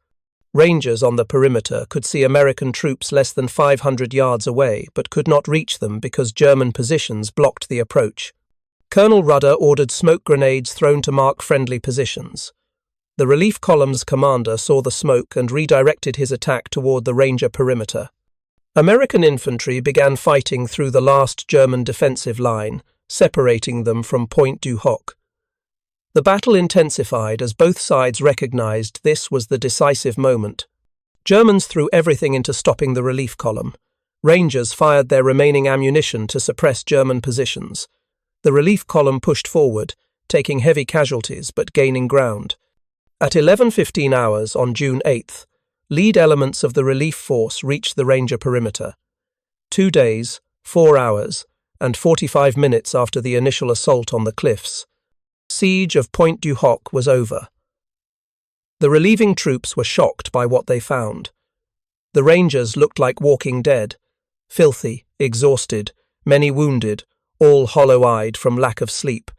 Rangers on the perimeter could see American troops less than 500 yards away, but could not reach them because German positions blocked the approach. Colonel Rudder ordered smoke grenades thrown to mark friendly positions. The relief column's commander saw the smoke and redirected his attack toward the Ranger perimeter. American infantry began fighting through the last German defensive line, separating them from Pointe du Hoc. The battle intensified as both sides recognized this was the decisive moment. Germans threw everything into stopping the relief column. Rangers fired their remaining ammunition to suppress German positions. The relief column pushed forward, taking heavy casualties but gaining ground. At 11:15 hours on June 8th, lead elements of the relief force reached the Ranger perimeter. 2 days, 4 hours, and 45 minutes after the initial assault on the cliffs, siege of Pointe du Hoc was over. The relieving troops were shocked by what they found. The Rangers looked like walking dead, filthy, exhausted, many wounded, all hollow-eyed from lack of sleep.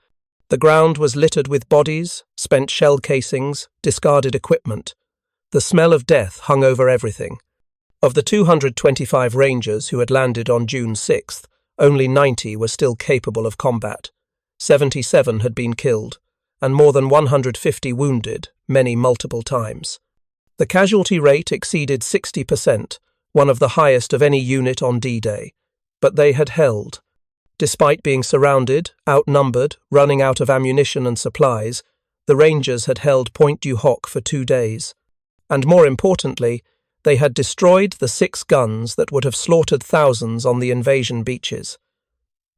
The ground was littered with bodies, spent shell casings, discarded equipment. The smell of death hung over everything. Of the 225 Rangers who had landed on June 6th, only 90 were still capable of combat. 77 had been killed, and more than 150 wounded, many multiple times. The casualty rate exceeded 60%, one of the highest of any unit on D-Day. But they had held. Despite being surrounded, outnumbered, running out of ammunition and supplies, the Rangers had held Pointe du Hoc for 2 days. And more importantly, they had destroyed the 6 guns that would have slaughtered thousands on the invasion beaches.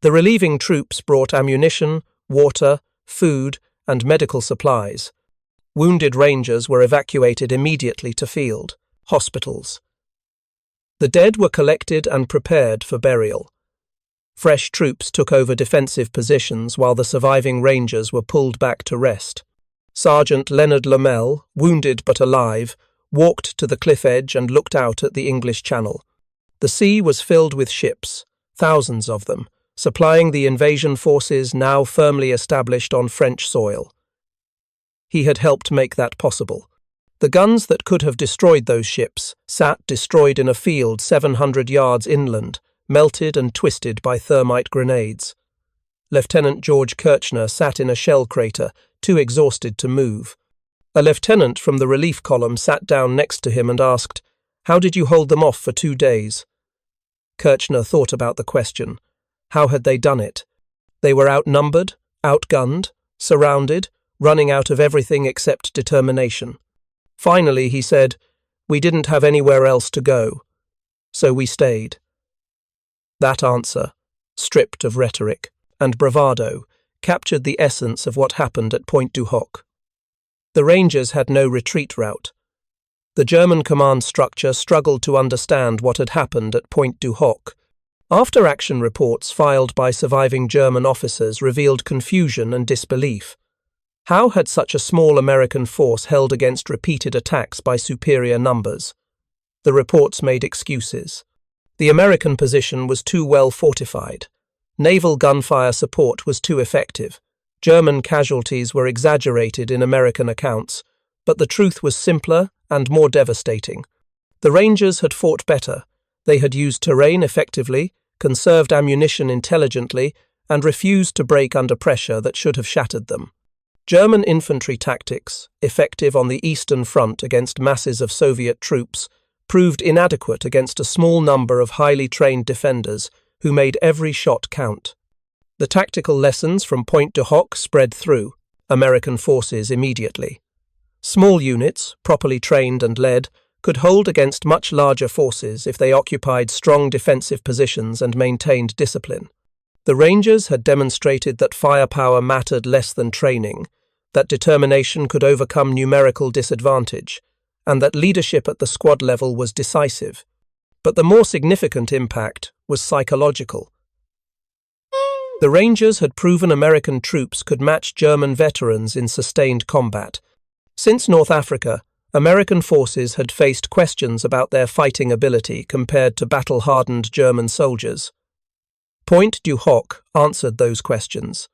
The relieving troops brought ammunition, water, food, and medical supplies. Wounded Rangers were evacuated immediately to field hospitals. The dead were collected and prepared for burial. Fresh troops took over defensive positions while the surviving Rangers were pulled back to rest. Sergeant Leonard Lomell, wounded but alive, walked to the cliff edge and looked out at the English Channel. The sea was filled with ships, thousands of them, supplying the invasion forces now firmly established on French soil. He had helped make that possible. The guns that could have destroyed those ships sat destroyed in a field 700 yards inland, melted and twisted by thermite grenades. Lieutenant George Kirchner sat in a shell crater, too exhausted to move. A lieutenant from the relief column sat down next to him and asked, "How did you hold them off for 2 days?" Kirchner thought about the question. How had they done it? They were outnumbered, outgunned, surrounded, running out of everything except determination. Finally, he said, "We didn't have anywhere else to go, so we stayed." That answer, stripped of rhetoric and bravado, captured the essence of what happened at Pointe du Hoc. The Rangers had no retreat route. The German command structure struggled to understand what had happened at Pointe du Hoc. After-action reports filed by surviving German officers revealed confusion and disbelief. How had such a small American force held against repeated attacks by superior numbers? The reports made excuses. The American position was too well fortified. Naval gunfire support was too effective. German casualties were exaggerated in American accounts, but the truth was simpler and more devastating. The Rangers had fought better. They had used terrain effectively, conserved ammunition intelligently, and refused to break under pressure that should have shattered them. German infantry tactics, effective on the Eastern Front against masses of Soviet troops, proved inadequate against a small number of highly trained defenders who made every shot count. The tactical lessons from Pointe du Hoc spread through American forces immediately. Small units, properly trained and led, could hold against much larger forces if they occupied strong defensive positions and maintained discipline. The Rangers had demonstrated that firepower mattered less than training, that determination could overcome numerical disadvantage, and that leadership at the squad level was decisive. But the more significant impact was psychological. The Rangers had proven American troops could match German veterans in sustained combat. Since North Africa, American forces had faced questions about their fighting ability compared to battle-hardened German soldiers. Pointe du Hoc answered those questions.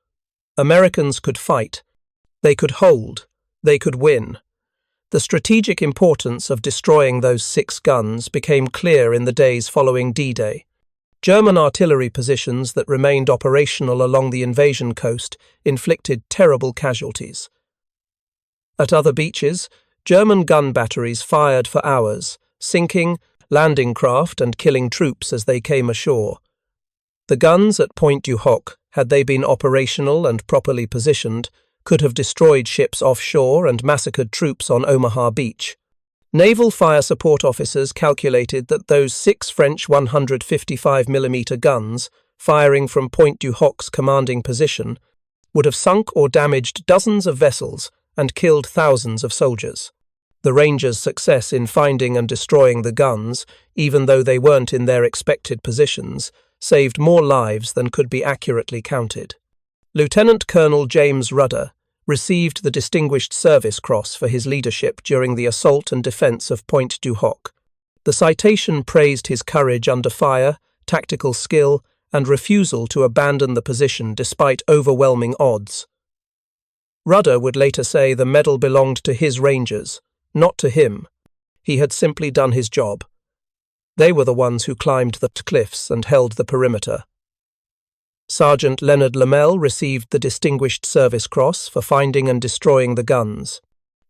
Americans could fight. They could hold. They could win. The strategic importance of destroying those 6 guns became clear in the days following D-Day. German artillery positions that remained operational along the invasion coast inflicted terrible casualties. At other beaches, German gun batteries fired for hours, sinking landing craft and killing troops as they came ashore. The guns at Pointe du Hoc, had they been operational and properly positioned, could have destroyed ships offshore and massacred troops on Omaha Beach. Naval fire support officers calculated that those 6 French 155mm guns, firing from Pointe du Hoc's commanding position, would have sunk or damaged dozens of vessels and killed thousands of soldiers. The Rangers' success in finding and destroying the guns, even though they weren't in their expected positions, saved more lives than could be accurately counted. Lieutenant Colonel James Rudder received the Distinguished Service Cross for his leadership during the assault and defense of Pointe du Hoc. The citation praised his courage under fire, tactical skill, and refusal to abandon the position despite overwhelming odds. Rudder would later say the medal belonged to his Rangers, not to him. He had simply done his job. They were the ones who climbed the cliffs and held the perimeter. Sergeant Leonard Lomell received the Distinguished Service Cross for finding and destroying the guns.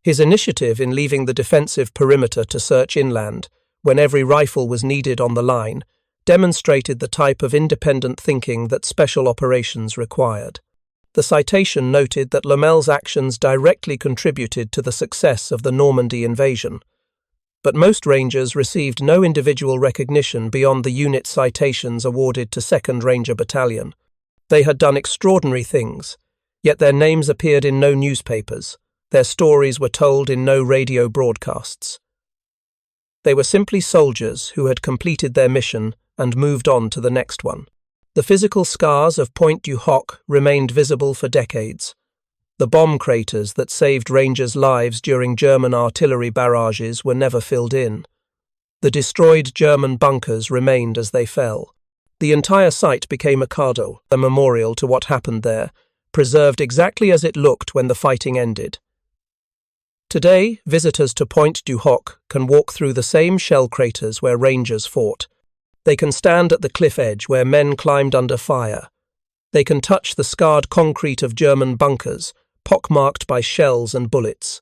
His initiative in leaving the defensive perimeter to search inland when every rifle was needed on the line, demonstrated the type of independent thinking that special operations required. The citation noted that Lomell's actions directly contributed to the success of the Normandy invasion, but most Rangers received no individual recognition beyond the unit citations awarded to 2nd Ranger Battalion. They had done extraordinary things, yet their names appeared in no newspapers. Their stories were told in no radio broadcasts. They were simply soldiers who had completed their mission and moved on to the next one. The physical scars of Pointe du Hoc remained visible for decades. The bomb craters that saved Rangers' lives during German artillery barrages were never filled in. The destroyed German bunkers remained as they fell. The entire site became a memorial to what happened there, preserved exactly as it looked when the fighting ended. Today, visitors to Pointe du Hoc can walk through the same shell craters where Rangers fought. They can stand at the cliff edge where men climbed under fire. They can touch the scarred concrete of German bunkers, pockmarked by shells and bullets.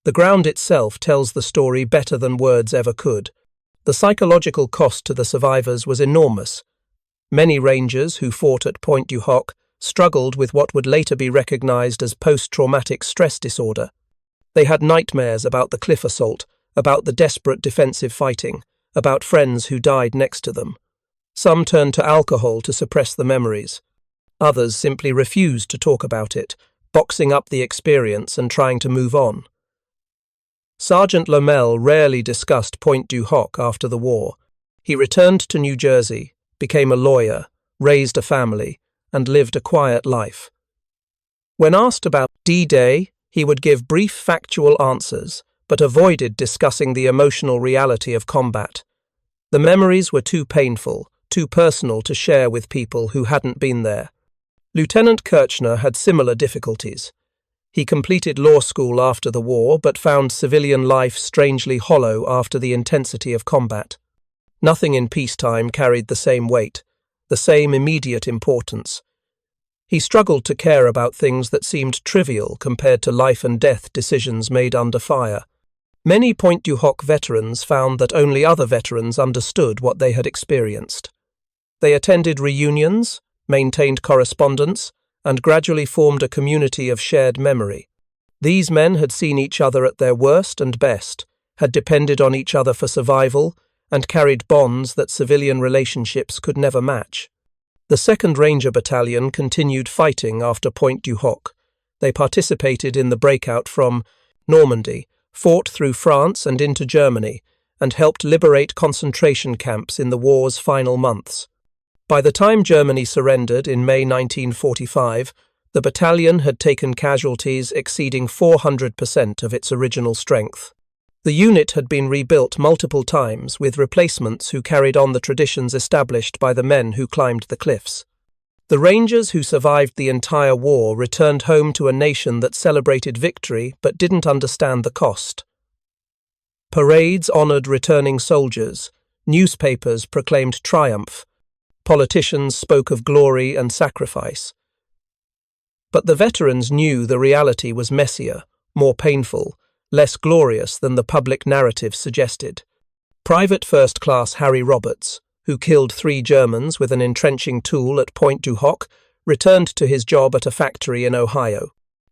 The ground itself tells the story better than words ever could. The psychological cost to the survivors was enormous. Many Rangers who fought at Pointe du Hoc struggled with what would later be recognized as post-traumatic stress disorder. They had nightmares about the cliff assault, about the desperate defensive fighting, about friends who died next to them. Some turned to alcohol to suppress the memories. Others simply refused to talk about it, boxing up the experience and trying to move on. Sergeant Lomell rarely discussed Pointe du Hoc after the war. He returned to New Jersey, became a lawyer, raised a family, and lived a quiet life. When asked about D-Day, he would give brief factual answers, but avoided discussing the emotional reality of combat. The memories were too painful, too personal to share with people who hadn't been there. Lieutenant Kirchner had similar difficulties. He completed law school after the war, but found civilian life strangely hollow after the intensity of combat. Nothing in peacetime carried the same weight, the same immediate importance. He struggled to care about things that seemed trivial compared to life-and-death decisions made under fire. Many Pointe du Hoc veterans found that only other veterans understood what they had experienced. They attended reunions, maintained correspondence, and gradually formed a community of shared memory. These men had seen each other at their worst and best, had depended on each other for survival, and carried bonds that civilian relationships could never match. The 2nd Ranger Battalion continued fighting after Pointe du Hoc. They participated in the breakout from Normandy, fought through France and into Germany, and helped liberate concentration camps in the war's final months. By the time Germany surrendered in May 1945, the battalion had taken casualties exceeding 400% of its original strength. The unit had been rebuilt multiple times with replacements who carried on the traditions established by the men who climbed the cliffs. The Rangers who survived the entire war returned home to a nation that celebrated victory but didn't understand the cost. Parades honored returning soldiers, newspapers proclaimed triumph, politicians spoke of glory and sacrifice. But the veterans knew the reality was messier, more painful, less glorious than the public narrative suggested. Private First Class Harry Roberts, who killed 3 Germans with an entrenching tool at Pointe du Hoc, returned to his job at a factory in Ohio.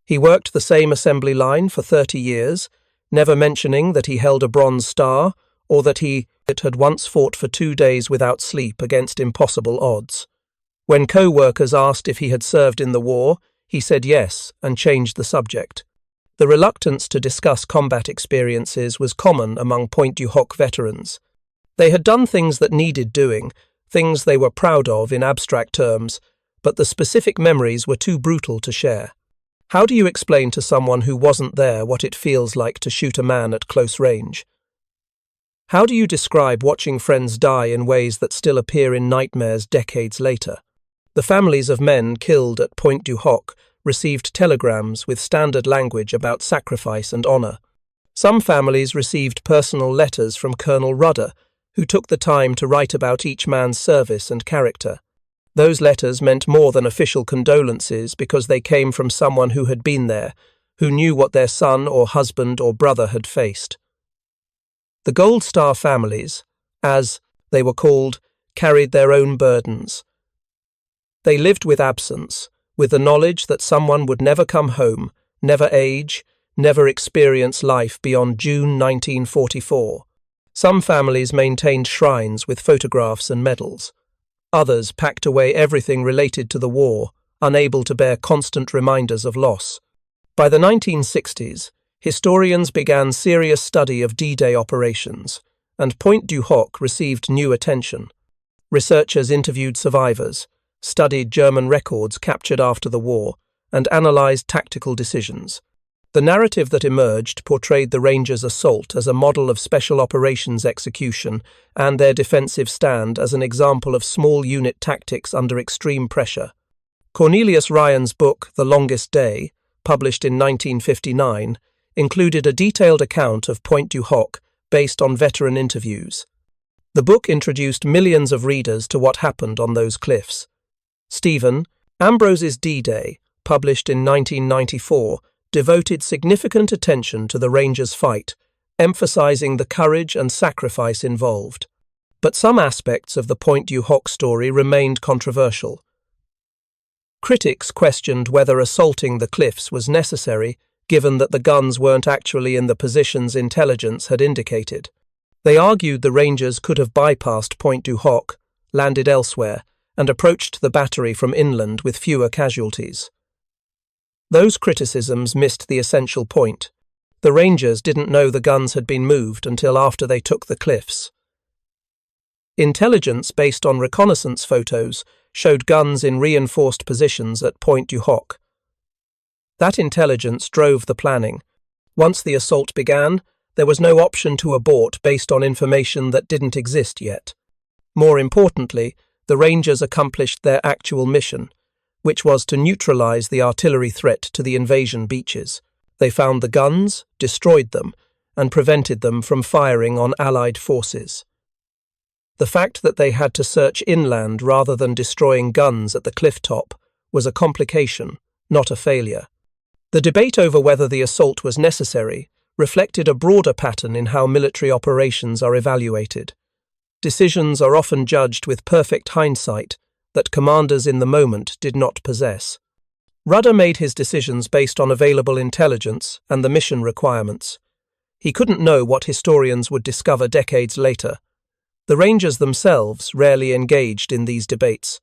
He worked the same assembly line for 30 years, never mentioning that he held a Bronze Star or that he had once fought for 2 days without sleep against impossible odds. When co-workers asked if he had served in the war, he said yes and changed the subject. The reluctance to discuss combat experiences was common among Pointe du Hoc veterans. They had done things that needed doing, things they were proud of in abstract terms, but the specific memories were too brutal to share. How do you explain to someone who wasn't there what it feels like to shoot a man at close range? How do you describe watching friends die in ways that still appear in nightmares decades later? The families of men killed at Pointe du Hoc received telegrams with standard language about sacrifice and honor. Some families received personal letters from Colonel Rudder, who took the time to write about each man's service and character. Those letters meant more than official condolences because they came from someone who had been there, who knew what their son or husband or brother had faced. The Gold Star families, as they were called, carried their own burdens. They lived with absence, with the knowledge that someone would never come home, never age, never experience life beyond June 1944. Some families maintained shrines with photographs and medals. Others packed away everything related to the war, unable to bear constant reminders of loss. By the 1960s, historians began serious study of D-Day operations, and Pointe du Hoc received new attention. Researchers interviewed survivors, studied German records captured after the war, and analyzed tactical decisions. The narrative that emerged portrayed the Rangers' assault as a model of special operations execution and their defensive stand as an example of small unit tactics under extreme pressure. Cornelius Ryan's book, The Longest Day, published in 1959, included a detailed account of Pointe du Hoc based on veteran interviews. The book introduced millions of readers to what happened on those cliffs. Stephen Ambrose's D-Day, published in 1994, devoted significant attention to the Rangers' fight, emphasizing the courage and sacrifice involved. But some aspects of the Pointe du Hoc story remained controversial. Critics questioned whether assaulting the cliffs was necessary, given that the guns weren't actually in the positions intelligence had indicated. They argued the Rangers could have bypassed Pointe du Hoc, landed elsewhere, and approached the battery from inland with fewer casualties. Those criticisms missed the essential point. The Rangers didn't know the guns had been moved until after they took the cliffs. Intelligence based on reconnaissance photos showed guns in reinforced positions at Pointe du Hoc. That intelligence drove the planning. Once the assault began, there was no option to abort based on information that didn't exist yet. More importantly, the Rangers accomplished their actual mission, which was to neutralize the artillery threat to the invasion beaches. They found the guns, destroyed them, and prevented them from firing on Allied forces. The fact that they had to search inland rather than destroying guns at the cliff top was a complication, not a failure. The debate over whether the assault was necessary reflected a broader pattern in how military operations are evaluated. Decisions are often judged with perfect hindsight that commanders in the moment did not possess. Rudder made his decisions based on available intelligence and the mission requirements. He couldn't know what historians would discover decades later. The Rangers themselves rarely engaged in these debates.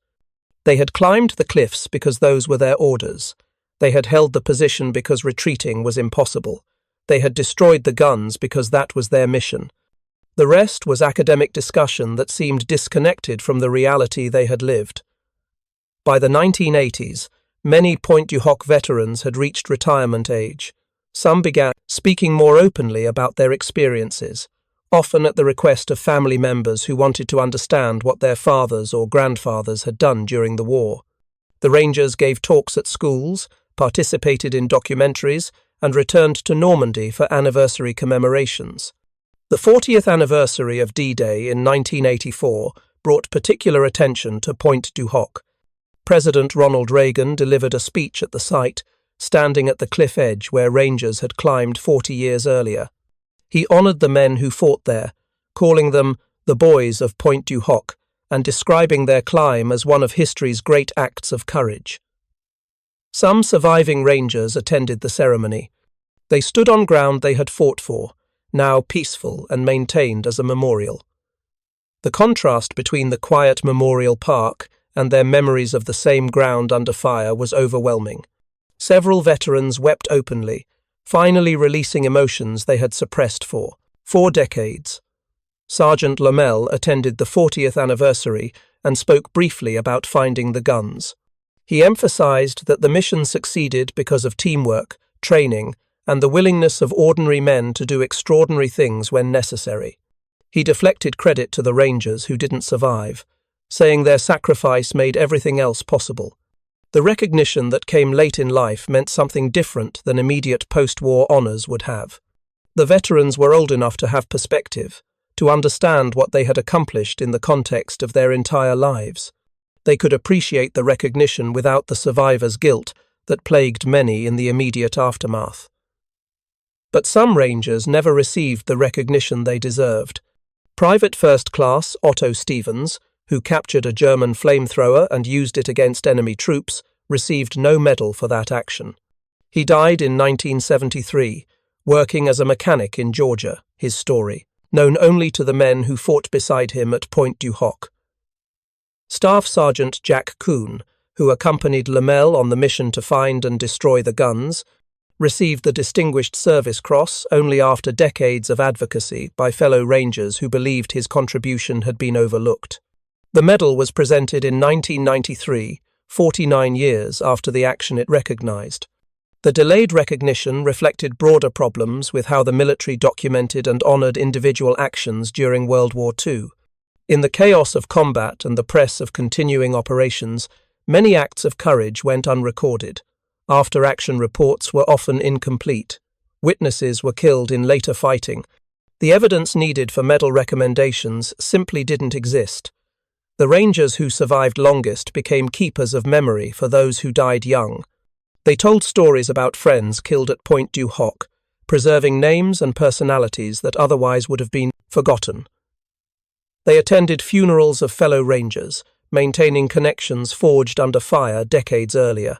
They had climbed the cliffs because those were their orders. They had held the position because retreating was impossible. They had destroyed the guns because that was their mission. The rest was academic discussion that seemed disconnected from the reality they had lived. By the 1980s, many Pointe du Hoc veterans had reached retirement age. Some began speaking more openly about their experiences, often at the request of family members who wanted to understand what their fathers or grandfathers had done during the war. The Rangers gave talks at schools, participated in documentaries, and returned to Normandy for anniversary commemorations. The 40th anniversary of D-Day in 1984 brought particular attention to Pointe du Hoc. President Ronald Reagan delivered a speech at the site, standing at the cliff edge where Rangers had climbed 40 years earlier. He honored the men who fought there, calling them the boys of Pointe du Hoc and describing their climb as one of history's great acts of courage. Some surviving Rangers attended the ceremony. They stood on ground they had fought for, now peaceful and maintained as a memorial. The contrast between the quiet memorial park and their memories of the same ground under fire was overwhelming. Several veterans wept openly, finally releasing emotions they had suppressed for 4 decades. Sergeant Lomell attended the 40th anniversary and spoke briefly about finding the guns. He emphasized that the mission succeeded because of teamwork, training, and the willingness of ordinary men to do extraordinary things when necessary. He deflected credit to the Rangers who didn't survive, saying their sacrifice made everything else possible. The recognition that came late in life meant something different than immediate post-war honors would have. The veterans were old enough to have perspective, to understand what they had accomplished in the context of their entire lives. They could appreciate the recognition without the survivor's guilt that plagued many in the immediate aftermath. But some Rangers never received the recognition they deserved. Private First Class Otto Stevens, who captured a German flamethrower and used it against enemy troops, received no medal for that action. He died in 1973, working as a mechanic in Georgia, his story, known only to the men who fought beside him at Pointe du Hoc. Staff Sergeant Jack Kuhn, who accompanied Lomell on the mission to find and destroy the guns, received the Distinguished Service Cross only after decades of advocacy by fellow Rangers who believed his contribution had been overlooked. The medal was presented in 1993, 49 years after the action it recognized. The delayed recognition reflected broader problems with how the military documented and honored individual actions during World War II. In the chaos of combat and the press of continuing operations, many acts of courage went unrecorded. After-action reports were often incomplete. Witnesses were killed in later fighting. The evidence needed for medal recommendations simply didn't exist. The Rangers who survived longest became keepers of memory for those who died young. They told stories about friends killed at Pointe du Hoc, preserving names and personalities that otherwise would have been forgotten. They attended funerals of fellow Rangers, maintaining connections forged under fire decades earlier.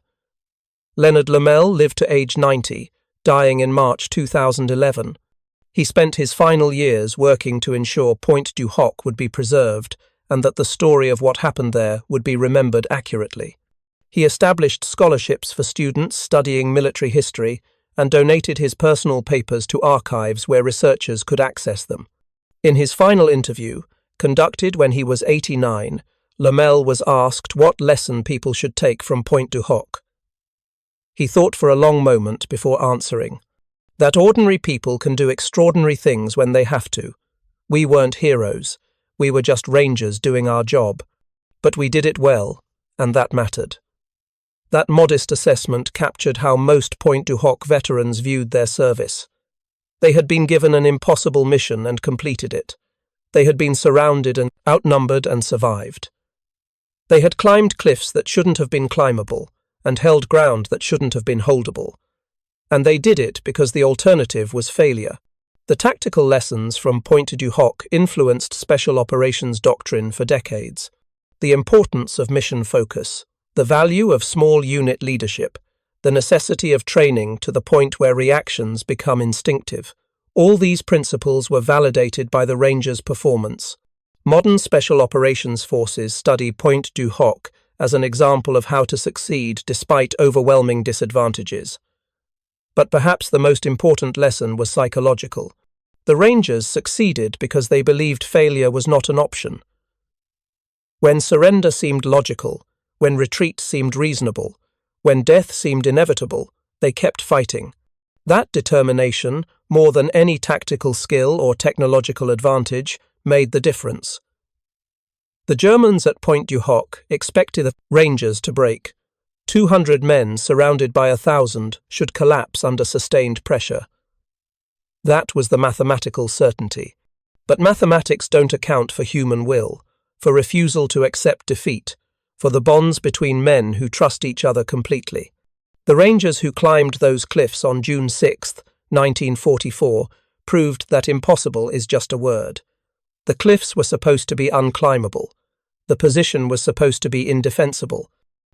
Leonard Lomell lived to age 90, dying in March 2011. He spent his final years working to ensure Pointe du Hoc would be preserved and that the story of what happened there would be remembered accurately. He established scholarships for students studying military history and donated his personal papers to archives where researchers could access them. In his final interview, conducted when he was 89, Lomell was asked what lesson people should take from Pointe du Hoc. He thought for a long moment before answering. That ordinary people can do extraordinary things when they have to. We weren't heroes. We were just Rangers doing our job. But we did it well, and that mattered. That modest assessment captured how most Pointe du Hoc veterans viewed their service. They had been given an impossible mission and completed it. They had been surrounded and outnumbered and survived. They had climbed cliffs that shouldn't have been climbable and held ground that shouldn't have been holdable. And they did it because the alternative was failure. The tactical lessons from Pointe du Hoc influenced special operations doctrine for decades. The importance of mission focus, the value of small unit leadership, the necessity of training to the point where reactions become instinctive. All these principles were validated by the Rangers' performance. Modern special operations forces study Pointe du Hoc as an example of how to succeed despite overwhelming disadvantages. But perhaps the most important lesson was psychological. The Rangers succeeded because they believed failure was not an option. When surrender seemed logical, when retreat seemed reasonable, when death seemed inevitable, they kept fighting. That determination, more than any tactical skill or technological advantage, made the difference. The Germans at Pointe du Hoc expected the Rangers to break. 200 men surrounded by 1,000 should collapse under sustained pressure. That was the mathematical certainty. But mathematics don't account for human will, for refusal to accept defeat, for the bonds between men who trust each other completely. The Rangers who climbed those cliffs on June 6, 1944, proved that impossible is just a word. The cliffs were supposed to be unclimbable. The position was supposed to be indefensible.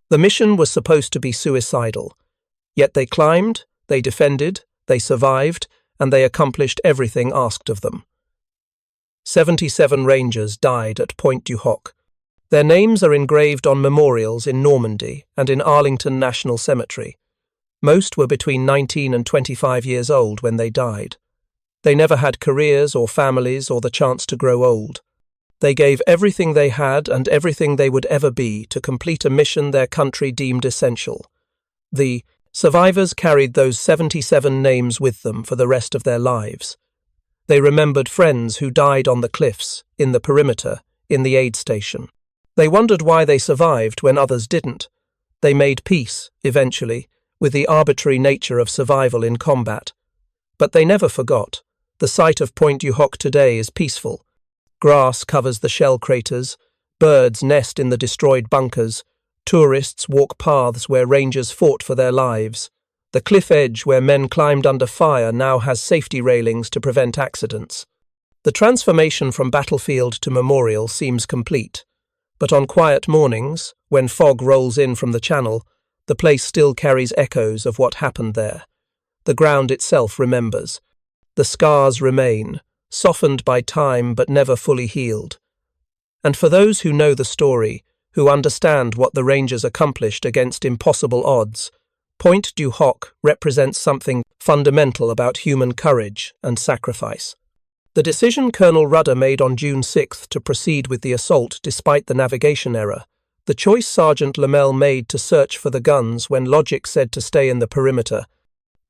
The mission was supposed to be suicidal. Yet they climbed, they defended, they survived, and they accomplished everything asked of them. 77 Rangers died at Pointe du Hoc. Their names are engraved on memorials in Normandy and in Arlington National Cemetery. Most were between 19 and 25 years old when they died. They never had careers or families or the chance to grow old. They gave everything they had and everything they would ever be to complete a mission their country deemed essential. The survivors carried those 77 names with them for the rest of their lives. They remembered friends who died on the cliffs, in the perimeter, in the aid station. They wondered why they survived when others didn't. They made peace, eventually, with the arbitrary nature of survival in combat. But they never forgot. The site of Pointe du Hoc today is peaceful. Grass covers the shell craters, birds nest in the destroyed bunkers, tourists walk paths where Rangers fought for their lives. The cliff edge where men climbed under fire now has safety railings to prevent accidents. The transformation from battlefield to memorial seems complete, but on quiet mornings, when fog rolls in from the channel, the place still carries echoes of what happened there. The ground itself remembers. The scars remain, softened by time but never fully healed. And for those who know the story, who understand what the Rangers accomplished against impossible odds, Pointe du Hoc represents something fundamental about human courage and sacrifice. The decision Colonel Rudder made on June 6 to proceed with the assault despite the navigation error, the choice Sergeant Lomell made to search for the guns when logic said to stay in the perimeter,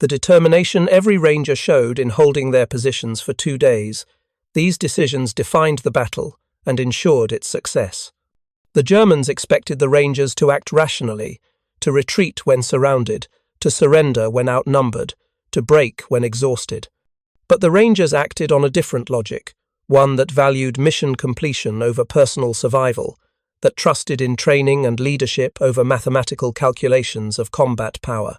the determination every Ranger showed in holding their positions for 2 days, these decisions defined the battle and ensured its success. The Germans expected the Rangers to act rationally, to retreat when surrounded, to surrender when outnumbered, to break when exhausted. But the Rangers acted on a different logic, one that valued mission completion over personal survival, that trusted in training and leadership over mathematical calculations of combat power.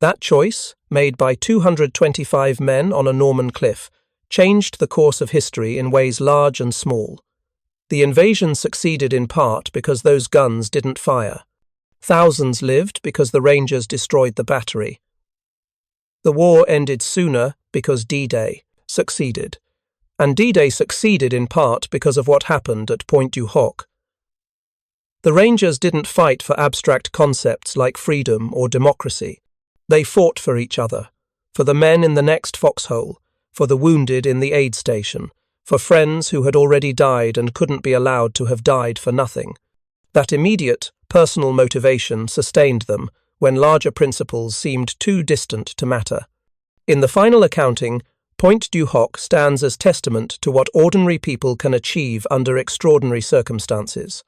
That choice, made by 225 men on a Norman cliff, changed the course of history in ways large and small. The invasion succeeded in part because those guns didn't fire. Thousands lived because the Rangers destroyed the battery. The war ended sooner because D-Day succeeded. And D-Day succeeded in part because of what happened at Pointe du Hoc. The Rangers didn't fight for abstract concepts like freedom or democracy. They fought for each other, for the men in the next foxhole, for the wounded in the aid station, for friends who had already died and couldn't be allowed to have died for nothing. That immediate, personal motivation sustained them when larger principles seemed too distant to matter. In the final accounting, Pointe du Hoc stands as testament to what ordinary people can achieve under extraordinary circumstances.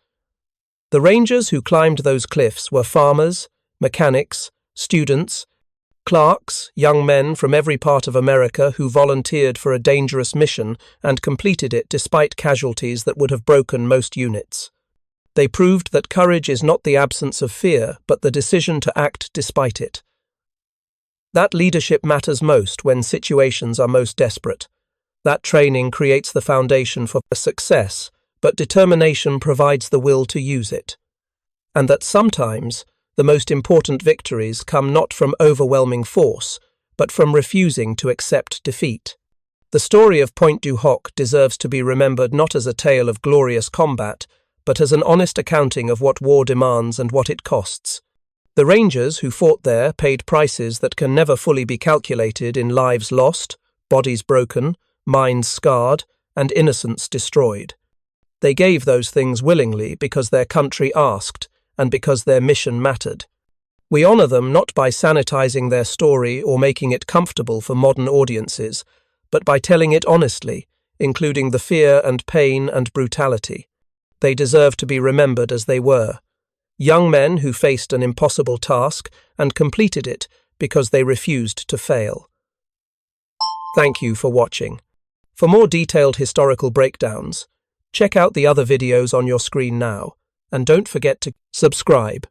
The Rangers who climbed those cliffs were farmers, mechanics, students, clerks, young men from every part of America who volunteered for a dangerous mission and completed it despite casualties that would have broken most units. They proved that courage is not the absence of fear, but the decision to act despite it. That leadership matters most when situations are most desperate. That training creates the foundation for success, but determination provides the will to use it. And that sometimes the most important victories come not from overwhelming force, but from refusing to accept defeat. The story of Pointe du Hoc deserves to be remembered not as a tale of glorious combat, but as an honest accounting of what war demands and what it costs. The Rangers who fought there paid prices that can never fully be calculated in lives lost, bodies broken, minds scarred, and innocence destroyed. They gave those things willingly because their country asked, and because their mission mattered. We honor them not by sanitizing their story or making it comfortable for modern audiences, but by telling it honestly, including the fear and pain and brutality. They deserve to be remembered as they were. Young men who faced an impossible task and completed it because they refused to fail. Thank you for watching. For more detailed historical breakdowns, check out the other videos on your screen now, and don't forget to subscribe.